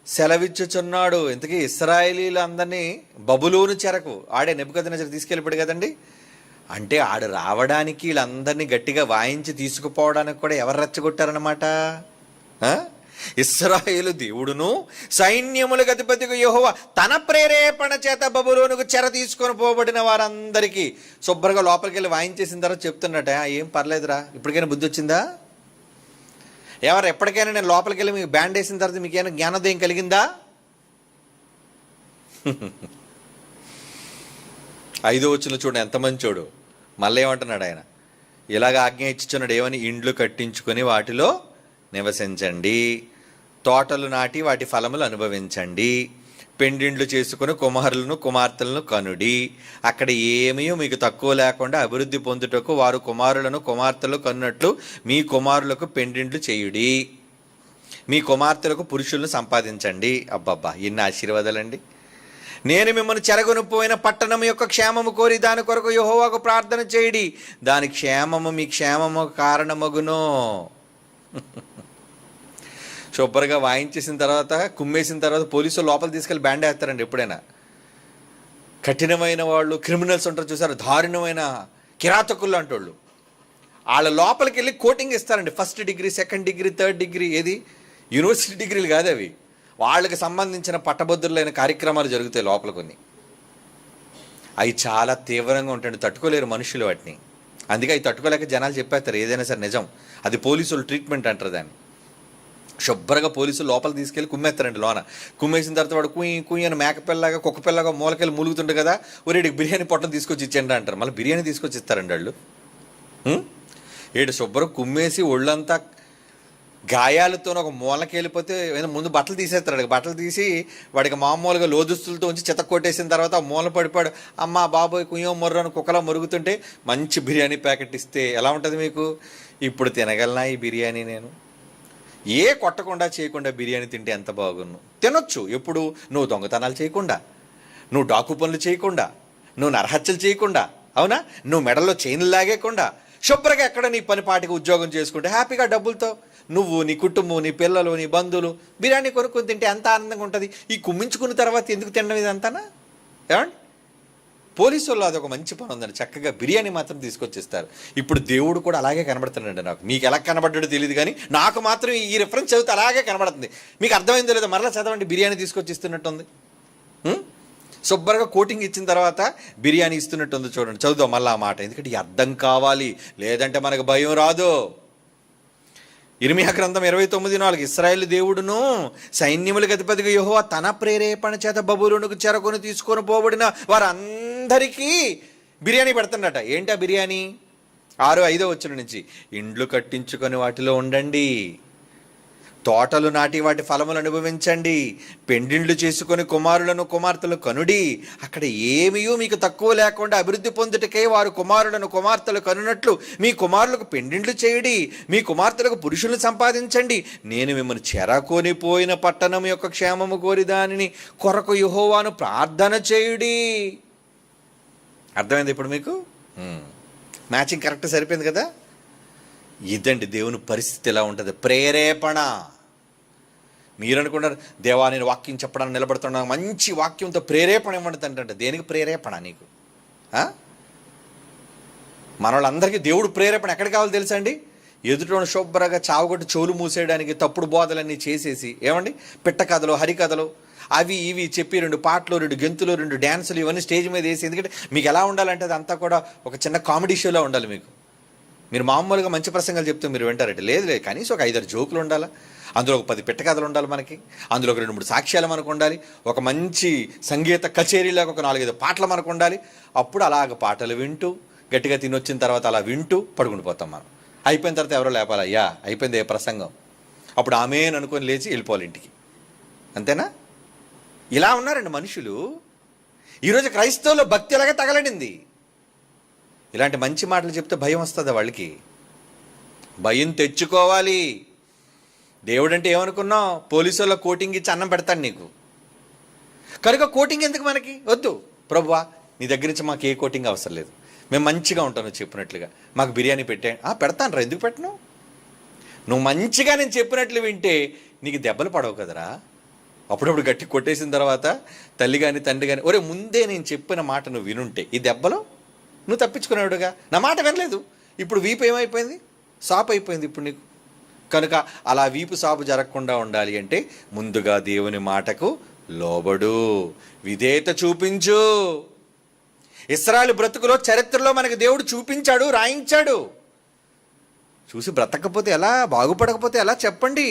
సెలవిచ్చుచున్నాడు. ఇంతకీ ఇశ్రాయేలీలు అందరినీ బబులోను చెరకు ఆడే నెబుకద్నెజరు తీసుకెళ్ళిపోయాడు కదండి. అంటే ఆడు రావడానికి వీళ్ళందరినీ గట్టిగా వాయించి తీసుకుపోవడానికి కూడా ఎవరు రెచ్చగొట్టారనమాట? ఇశ్రాయేలు దేవుడును సైన్యములకు అధిపతిగా యెహోవా తన ప్రేరేపణ చేత బబులోనుకు చెర తీసుకొని పోబడిన వారందరికీ శుభ్రంగా లోపలికి వెళ్ళి వాయించేసిన తర్వాత చెప్తున్నట, ఏం పర్లేదురా, ఇప్పటికైనా బుద్ధి వచ్చిందా? ఎవరు ఎప్పటికైనా నేను లోపలికి వెళ్ళి మీకు బ్యాండ్ వేసిన తర్వాత మీకేమైనా జ్ఞానోదయం కలిగిందా? 5వ వచనంలో చూడండి, ఎంత మంచోడు. మళ్ళీ ఏమంటున్నాడు ఆయన? ఇలాగ ఆజ్ఞ ఇచ్చుచున్నాడు, ఏమని? ఇండ్లు కట్టించుకొని వాటిలో నివసించండి, తోటలు నాటి వాటి ఫలములు అనుభవించండి, పెండిండ్లు చేసుకుని కుమారులను కుమార్తెలను కనుడి. అక్కడ ఏమీ మీకు తక్కువ లేకుండా అభివృద్ధి పొందుటకు వారు కుమారులను కుమార్తెలు కన్నట్లు మీ కుమారులకు పెండిండ్లు చేయుడి, మీ కుమార్తెలకు పురుషులను సంపాదించండి. అబ్బబ్బా, ఎన్ని ఆశీర్వాదాలండి. నేను మిమ్మల్ని చెరగొనిపోయిన పట్టణం యొక్క క్షేమము కోరి దాని కొరకు యెహోవాకు ప్రార్థన చేయడి, దాని క్షేమము మీ క్షేమము కారణమగును. శుభ్రంగా వాయించేసిన తర్వాత, కుమ్మేసిన తర్వాత పోలీసులు లోపల తీసుకెళ్ళి బ్యాండ్ వేస్తారండి. ఎప్పుడైనా కఠినమైన వాళ్ళు, క్రిమినల్స్ ఉంటారు చూసారు, దారుణమైన కిరాతకులు అంటే వాళ్ళు, వాళ్ళ లోపలికి వెళ్ళి కోటింగ్ ఇస్తారండి. 1st degree, 2nd degree, 3rd degree. ఏది యూనివర్సిటీ డిగ్రీలు కాదు అవి, వాళ్ళకి సంబంధించిన పట్టభద్రులైన కార్యక్రమాలు జరుగుతాయి లోపల కొన్ని. అవి చాలా తీవ్రంగా ఉంటాయండి, తట్టుకోలేరు మనుషులు వాటిని. అందుకే అవి తట్టుకోలేక జనాలు చెప్పేస్తారు ఏదైనా సరే నిజం. అది పోలీసులు ట్రీట్మెంట్ అంటారు దాన్ని. శుభ్రంగా పోలీసులు లోపల తీసుకెళ్ళి కుమ్మేస్తారండి. లోన కుమ్మేసిన తర్వాత వాడు కుయ్యి కుయ్యి అని మేకపిల్లగా కుక్కపిల్లగా మూలకెళ్ళి మూలుగుతుండే కదా, ఒరేడికి బిర్యానీ పొట్టం తీసుకొచ్చి ఇచ్చేయండి అంటారు. మళ్ళీ బిర్యానీ తీసుకొచ్చి ఇస్తారండి వాళ్ళు. ఏడు శుభ్రం కుమ్మేసి ఒళ్ళంతా గాయాలతో ఒక మూలకి వెళ్ళిపోతే ముందు బట్టలు తీసేస్తాడు. బట్టలు తీసి వాడికి మామూలుగా లోదుస్తులతో ఉంచి చెత్త కొట్టేసిన తర్వాత మూల పడిపాడు, అమ్మ బాబోయ్ కుయ్యో మొర్రను కుక్కలా మురుగుతుంటే మంచి బిర్యానీ ప్యాకెట్ ఇస్తే ఎలా ఉంటుంది మీకు? ఇప్పుడు తినగలనా ఈ బిర్యానీ నేను? ఏ కొట్టకుండా చేయకుండా బిర్యానీ తింటే ఎంత బాగున్ను. తినొచ్చు ఎప్పుడు? నువ్వు దొంగతనాలు చేయకుండా, నువ్వు డాకు పనులు చేయకుండా, నువ్వు నరహత్యలు చేయకుండా, అవునా, నువ్వు మెడల్లో చైన్లు లాగేయకుండా శుభ్రంగా ఎక్కడ నీ పని పాటికి ఉద్యోగం చేసుకుంటే హ్యాపీగా డబ్బులతో నువ్వు, నీ కుటుంబం, నీ పిల్లలు, నీ బంధువులు బిర్యానీ కొనుక్కొని తింటే ఎంత ఆనందంగా ఉంటుంది. ఈ కుమ్మించుకున్న తర్వాత ఎందుకు తినడం ఇదంతానా? ఏమండి, పోలీసు వాళ్ళు అదొక మంచి పని ఉందండి, చక్కగా బిర్యానీ మాత్రం తీసుకొచ్చిస్తారు. ఇప్పుడు దేవుడు కూడా అలాగే కనబడుతున్నాడు నాకు. మీకు ఎలా కనబడ్డాడో తెలియదు కానీ నాకు మాత్రం ఈ రిఫరెన్స్ చదివితే అలాగే కనబడుతుంది. మీకు అర్థమైందో లేదో మరలా చదవండి. బిర్యానీ తీసుకొచ్చి ఇస్తున్నట్టుంది, శుభ్రంగా కోటింగ్ ఇచ్చిన తర్వాత బిర్యానీ ఇస్తున్నట్టుంది. చూడండి, చదువుదాం మళ్ళీ ఆ మాట, ఎందుకంటే ఈ అర్థం కావాలి, లేదంటే మనకు భయం రాదు. ఇర్మియా గ్రంథం 29:4 ఇశ్రాయేలు దేవుడును సైన్యములకు అధిపతిగా యెహోవా తన ప్రేరేపణ చేత బబులోనుకు చెరకొని తీసుకొని పోబడిన వారందరికీ బిర్యానీ పెడుతున్నట. ఏంటి ఆ బిర్యానీ? 6-5 వచనం నుంచి, ఇండ్లు కట్టించుకొని వాటిలో ఉండండి, తోటలు నాటి వాటి ఫలములు అనుభవించండి. పెండిండ్లు చేసుకొని కుమారులను కుమార్తెలు కనుడి. అక్కడ ఏమీయూ మీకు తక్కువ లేకుండా అభివృద్ధి పొందుటకే వారు కుమారులను కుమార్తెలు కనునట్లు మీ కుమారులకు పెండిండ్లు చేయుడి. మీ కుమార్తెలకు పురుషులను సంపాదించండి. నేను మిమ్మల్ని చెరకొనిపోయిన పట్టణం యొక్క క్షేమము కోరి దానిని కొరకు యెహోవాను ప్రార్థన చేయుడి. అర్థమైంది ఇప్పుడు మీకు? మ్యాచింగ్ కరెక్ట్ సరిపోయింది కదా? ఇదండి దేవుని పరిస్థితి ఎలా ఉంటుంది. ప్రేరేపణ. మీరు అనుకున్నారు, దేవా నేను వాక్యం చెప్పడానికి నిలబడుతున్నాను, మంచి వాక్యంతో ప్రేరేపణ ఇవ్వండి అంటే దేనికి ప్రేరేపణ నీకు? మన వాళ్ళందరికీ దేవుడు ప్రేరేపణ ఎక్కడ కావాలో తెలుసా అండి? ఎదుటి శుభ్రంగా చావగొట్టి చెవులు మూసేయడానికి తప్పుడు బోధలన్నీ చేసేసి, ఏమండి, పిట్ట కథలు, హరికథలు, అవి ఇవి చెప్పి 2 పాటలు, 2 గెంతులు, 2 డ్యాన్సులు ఇవన్నీ స్టేజ్ మీద వేసి. ఎందుకంటే మీకు ఎలా ఉండాలంటే అదంతా కూడా ఒక చిన్న కామెడీ షోలో ఉండాలి. మీరు మామూలుగా మంచి ప్రసంగాలు చెప్తే మీరు వింటారంటే లేదు, కనీసం ఒక 5-6 జోకులు ఉండాలా, అందులో ఒక 10 పిట్ట కథలు ఉండాలి మనకి, అందులో ఒక 2-3 సాక్ష్యాలు మనకు ఉండాలి, ఒక మంచి సంగీత కచేరీలాగా ఒక 4-5 పాటలు మనకు ఉండాలి. అప్పుడు అలాగ పాటలు వింటూ గట్టిగా తినొచ్చిన తర్వాత అలా వింటూ పడుకుని పోతాం మనం. అయిపోయిన తర్వాత ఎవరో లేపాలి, అయ్యా అయిపోయింది ఏ ప్రసంగం, అప్పుడు ఆమెను అనుకొని లేచి వెళ్ళిపోవాలి ఇంటికి. అంతేనా? ఇలా ఉన్నారండి మనుషులు. ఈరోజు క్రైస్తవుల్లో భక్తి ఎలాగే తగలడింది. ఇలాంటి మంచి మాటలు చెప్తే భయం వస్తుంది వాళ్ళకి. భయం తెచ్చుకోవాలి. దేవుడు అంటే ఏమనుకున్నావు? పోలీసు వాళ్ళ కోటింగ్ ఇచ్చి అన్నం పెడతాడు నీకు. కనుక కోటింగ్ ఎందుకు మనకి? వద్దు ప్రభువా, నీ దగ్గర నుంచి మాకు ఏ కోటింగ్ అవసరం లేదు, మేము మంచిగా ఉంటాను చెప్పినట్లుగా. మాకు బిర్యానీ పెడతాను రా, ఎందుకు పెట్టను? నువ్వు మంచిగా నేను చెప్పినట్లు వింటే నీకు దెబ్బలు పడవు కదరా. అప్పుడప్పుడు గట్టి కొట్టేసిన తర్వాత తల్లి కానీ తండ్రి కానీ, ఒరే ముందే నేను చెప్పిన మాట నువ్వు వినుంటే ఈ దెబ్బలో నువ్వు తప్పించుకున్నావుడుగా. నా మాట వినలేదు, ఇప్పుడు వీపు ఏమైపోయింది? సాపు అయిపోయింది ఇప్పుడు నీకు. కనుక అలా వీపు సాపు జరగకుండా ఉండాలి అంటే ముందుగా దేవుని మాటకు లోబడు, విధేయత చూపించు. ఇశ్రాయేలు బ్రతుకులో చరిత్రలో మనకి దేవుడు చూపించాడు, రాయించాడు. చూసి బ్రతకపోతే ఎలా, బాగుపడకపోతే ఎలా చెప్పండి?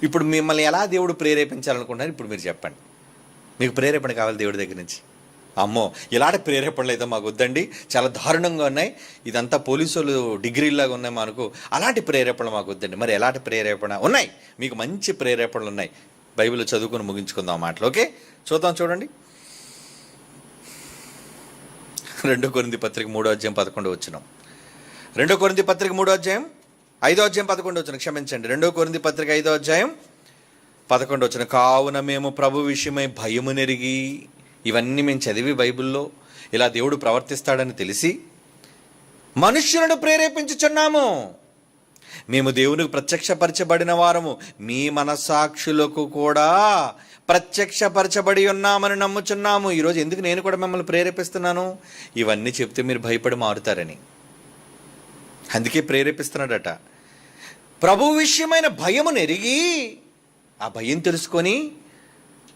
ఇప్పుడు మిమ్మల్ని ఎలా దేవుడు ప్రేరేపించాలనుకుంటున్నారు? ఇప్పుడు మీరు చెప్పండి. మీకు ప్రేరేపణ కావాలి దేవుడి దగ్గర నుంచి. అమ్మో ఇలాంటి ప్రేరేపణలు అయితే మాకు వద్దండి, చాలా దారుణంగా ఉన్నాయి, ఇదంతా పోలీసులు డిగ్రీలాగా ఉన్నాయి మనకు, అలాంటి ప్రేరేపణలు మాకు వద్దండి. మరి ఎలాంటి ప్రేరేపణ ఉన్నాయి? మీకు మంచి ప్రేరేపణలు ఉన్నాయి. బైబిల్ చదువుకుని ముగించుకుందాం ఆ మాటలు. ఓకే, చూద్దాం. చూడండి, 2 కొరింథీ పత్రిక 3వ అధ్యాయం 11వ వచనం. 2 కొరింథీ పత్రిక 3వ అధ్యాయం 5వ అధ్యాయం 11వ వచనం. క్షమించండి, 2 కొరింథీ పత్రిక 5వ అధ్యాయం 11వ వచనం. కావున మేము ప్రభు విషయమై భయము నెరిగి, ఇవన్నీ మేము చదివి బైబిల్లో ఇలా దేవుడు ప్రవర్తిస్తాడని తెలిసి మనుష్యులను ప్రేరేపించుచున్నాము. మేము దేవునికి ప్రత్యక్షపరచబడిన వారము, మీ మనస్సాక్షులకు కూడా ప్రత్యక్షపరచబడి ఉన్నామని నమ్ముచున్నాము. ఈరోజు ఎందుకు నేను కూడా మిమ్మల్ని ప్రేరేపిస్తున్నాను? ఇవన్నీ చెప్తే మీరు భయపడి మారుతారని. అందుకే ప్రేరేపిస్తున్నాడట. ప్రభు విషయమైన భయము నెరిగి, ఆ భయం తెలుసుకొని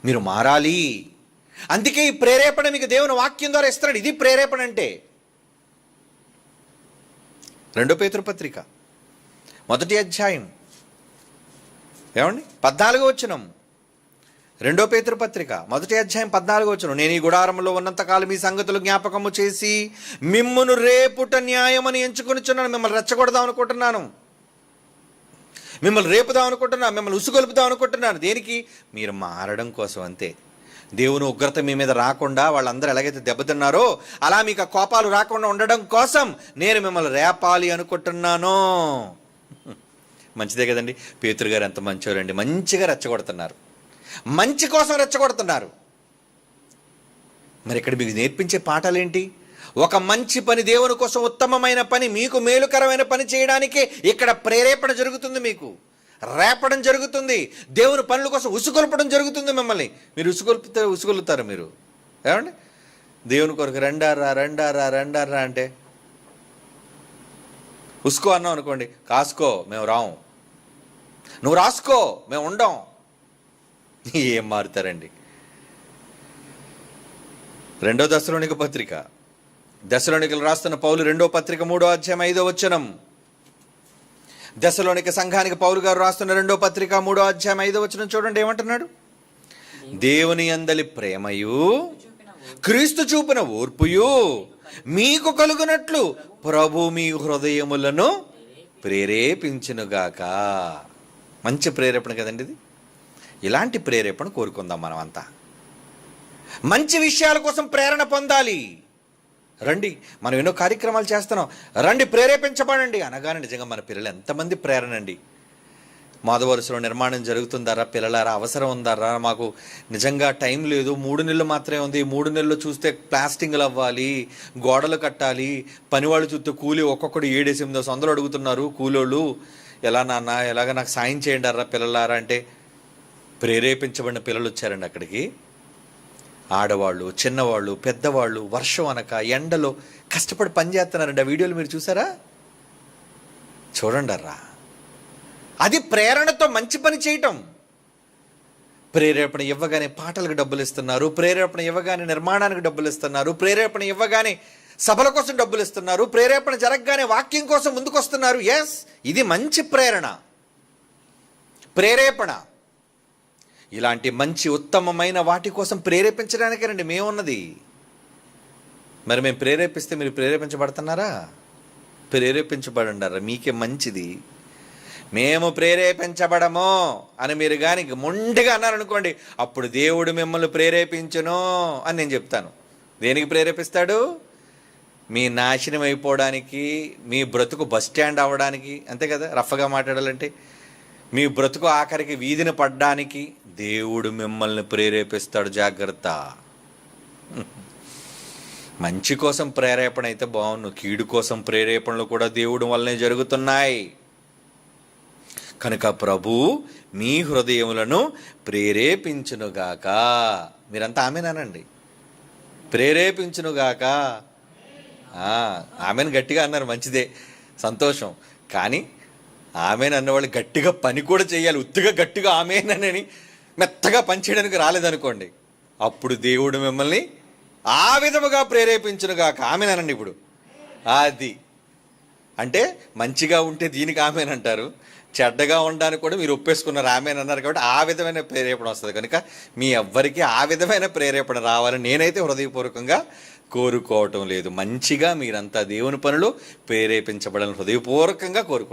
మీరు మారాలి. అందుకే ఈ ప్రేరేపణ మీకు దేవుని వాక్యం ద్వారా ఇస్తున్నాడు. ఇది ప్రేరేపణ అంటే. 2 పేతురు పత్రిక 1వ అధ్యాయం ఏమండి 14వ వచనం. 2 పేతురు పత్రిక 1వ అధ్యాయం 14వ వచనం. నేను ఈ గుడారంలో ఉన్నంతకాలం మీ సంగతులు జ్ఞాపకము చేసి మిమ్మును రేపుట న్యాయమని ఎంచుకొనిచున్నాను. మిమ్మల్ని రెచ్చగొడదాం అనుకుంటున్నాను, మిమ్మల్ని రేపుదాం అనుకుంటున్నాను, మిమ్మల్ని ఉసుగొలుపుదాం అనుకుంటున్నాను. దేనికి? మీరు మారడం కోసం, అంతే. దేవుని ఉగ్రత మీ మీద రాకుండా, వాళ్ళందరూ ఎలాగైతే దెబ్బతిన్నారో అలా మీకు ఆ కోపాలు రాకుండా ఉండడం కోసం నేను మిమ్మల్ని రేపాలి అనుకుంటున్నాను. మంచిదే కదండి. పేతురు గారు ఎంత మంచోరండి, మంచిగా రెచ్చగొడుతున్నారు, మంచి కోసం రెచ్చగొడుతున్నారు. మరి ఇక్కడ మీకు నేర్పించే పాఠాలేంటి? ఒక మంచి పని, దేవుని కోసం ఉత్తమమైన పని, మీకు మేలుకరమైన పని చేయడానికి ఇక్కడ ప్రేరేపణ జరుగుతుంది, మీకు రేపడం జరుగుతుంది, దేవుని పనుల కోసం ఉసుగొల్పడం జరుగుతుంది. మిమ్మల్ని మీరు ఉసుగొలుతారు మీరు. ఏమండి, దేవుని కొరకు రండారా రండారా రండారా అంటే ఉసుకో అన్నాం అనుకోండి, కాసుకో మేము రాము, నువ్వు రాసుకో మేము ఉండం. ఏం మారుతారండి? 2వ దశలోనిక పత్రిక, దశలోనికలు రాస్తున్న పౌలు 2వ పత్రిక 3వ అధ్యాయం 5వ వచనం. దశలోనిక సంఘానికి పౌలు గారు రాస్తున్న 2వ పత్రిక 3వ అధ్యాయం 5వ వచనం చూడండి ఏమంటున్నాడు. దేవుని యందలి ప్రేమయు క్రీస్తు చూపిన ఓర్పుయు మీకు కలుగునట్లు ప్రభు మీ హృదయములను ప్రేరేపించునుగాక. మంచి ప్రేరేపణ కదండి ఇది. ఇలాంటి ప్రేరేపణ కోరుకుందాం మనమంతా. మంచి విషయాల కోసం ప్రేరణ పొందాలి. రండి, మనం ఎన్నో కార్యక్రమాలు చేస్తున్నాం, రండి ప్రేరేపించబడండి అనగానే నిజంగా మన పిల్లలు ఎంతమంది ప్రేరణ అండి. మాధవరుసలో నిర్మాణం జరుగుతుందారా పిల్లలారా, అవసరం ఉందారా, మాకు నిజంగా టైం లేదు, 3 నెలలు మాత్రమే ఉంది, 3 నెలలు చూస్తే ప్లాస్టింగ్లు అవ్వాలి, గోడలు కట్టాలి, పనివాళ్ళు చూస్తే కూలి ఒక్కొక్కడు 7,800 అడుగుతున్నారు కూలోళ్ళు, ఎలా నాన్న ఎలాగ నాకు సాయం చేయండి అర్రా పిల్లలారా అంటే ప్రేరేపించబడిన పిల్లలు వచ్చారండి అక్కడికి. ఆడవాళ్ళు, చిన్నవాళ్ళు, పెద్దవాళ్ళు వర్షం అనక ఎండలో కష్టపడి పనిచేస్తున్నారండి. ఆ వీడియోలు మీరు చూసారా? చూడండి అర్రా, అది ప్రేరణతో మంచి పని చేయటం. ప్రేరేపణ ఇవ్వగానే పాటలకు డబ్బులు ఇస్తున్నారు, ప్రేరేపణ ఇవ్వగానే నిర్మాణానికి డబ్బులు ఇస్తున్నారు, ప్రేరేపణ ఇవ్వగానే సభల కోసం డబ్బులు ఇస్తున్నారు, ప్రేరేపణ జరగగానే వాక్యం కోసం ముందుకొస్తున్నారు. ఎస్, ఇది మంచి ప్రేరేపణ. ఇలాంటి మంచి ఉత్తమమైన వాటి కోసం ప్రేరేపించడానికేనండి మేమున్నది. మరి మేము ప్రేరేపిస్తే మీరు ప్రేరేపించబడుతున్నారా? ప్రేరేపించబడండారా, మీకే మంచిది. మేము ప్రేరేపించబడము అని మీరు కానీ మొండిగా అన్నారనుకోండి, అప్పుడు దేవుడు మిమ్మల్ని ప్రేరేపించును అని నేను చెప్తాను. దేనికి ప్రేరేపిస్తాడు? మీ నాశనం అయిపోవడానికి, మీ బ్రతుకు బస్ స్టాండ్ అవ్వడానికి, అంతే కదా రఫ్గా మాట్లాడాలంటే. మీ బ్రతుకు ఆఖరికి వీధిన పడ్డానికి దేవుడు మిమ్మల్ని ప్రేరేపిస్తాడు. జాగ్రత్త. మంచి కోసం ప్రేరేపణ అయితే బాగుండు, కీడు కోసం ప్రేరేపణలు కూడా దేవుడు వల్లనే జరుగుతున్నాయి. కనుక ప్రభు మీ హృదయములను ప్రేరేపించునుగాక. మీరంతా ఆమెనానండి, ప్రేరేపించునుగాక. ఆమెను గట్టిగా అన్నారు, మంచిదే, సంతోషం. కానీ ఆమెను అన్నవాళ్ళు గట్టిగా పని కూడా చేయాలి. ఉత్తిగా గట్టిగా ఆమెనని మెత్తగా పని చేయడానికి రాలేదనుకోండి, అప్పుడు దేవుడు మిమ్మల్ని ఆ విధముగా ప్రేరేపించునుగాక. ఆమెనండి. ఇప్పుడు అది అంటే మంచిగా ఉంటే దీనికి ఆమెనంటారు, చెడ్డగా ఉండడానికి కూడా మీరు ఒప్పేసుకున్నారు ఆమెనన్నారు. కాబట్టి ఆ విధమైన ప్రేరేపణ వస్తుంది. కనుక మీ ఎవ్వరికి ఆ విధమైన ప్రేరేపణ రావాలని నేనైతే హృదయపూర్వకంగా కోరుకోవటం లేదు. మంచిగా మీరంతా దేవుని పనులు ప్రేరేపించబడాలని హృదయపూర్వకంగా కోరుకుంటున్నాను.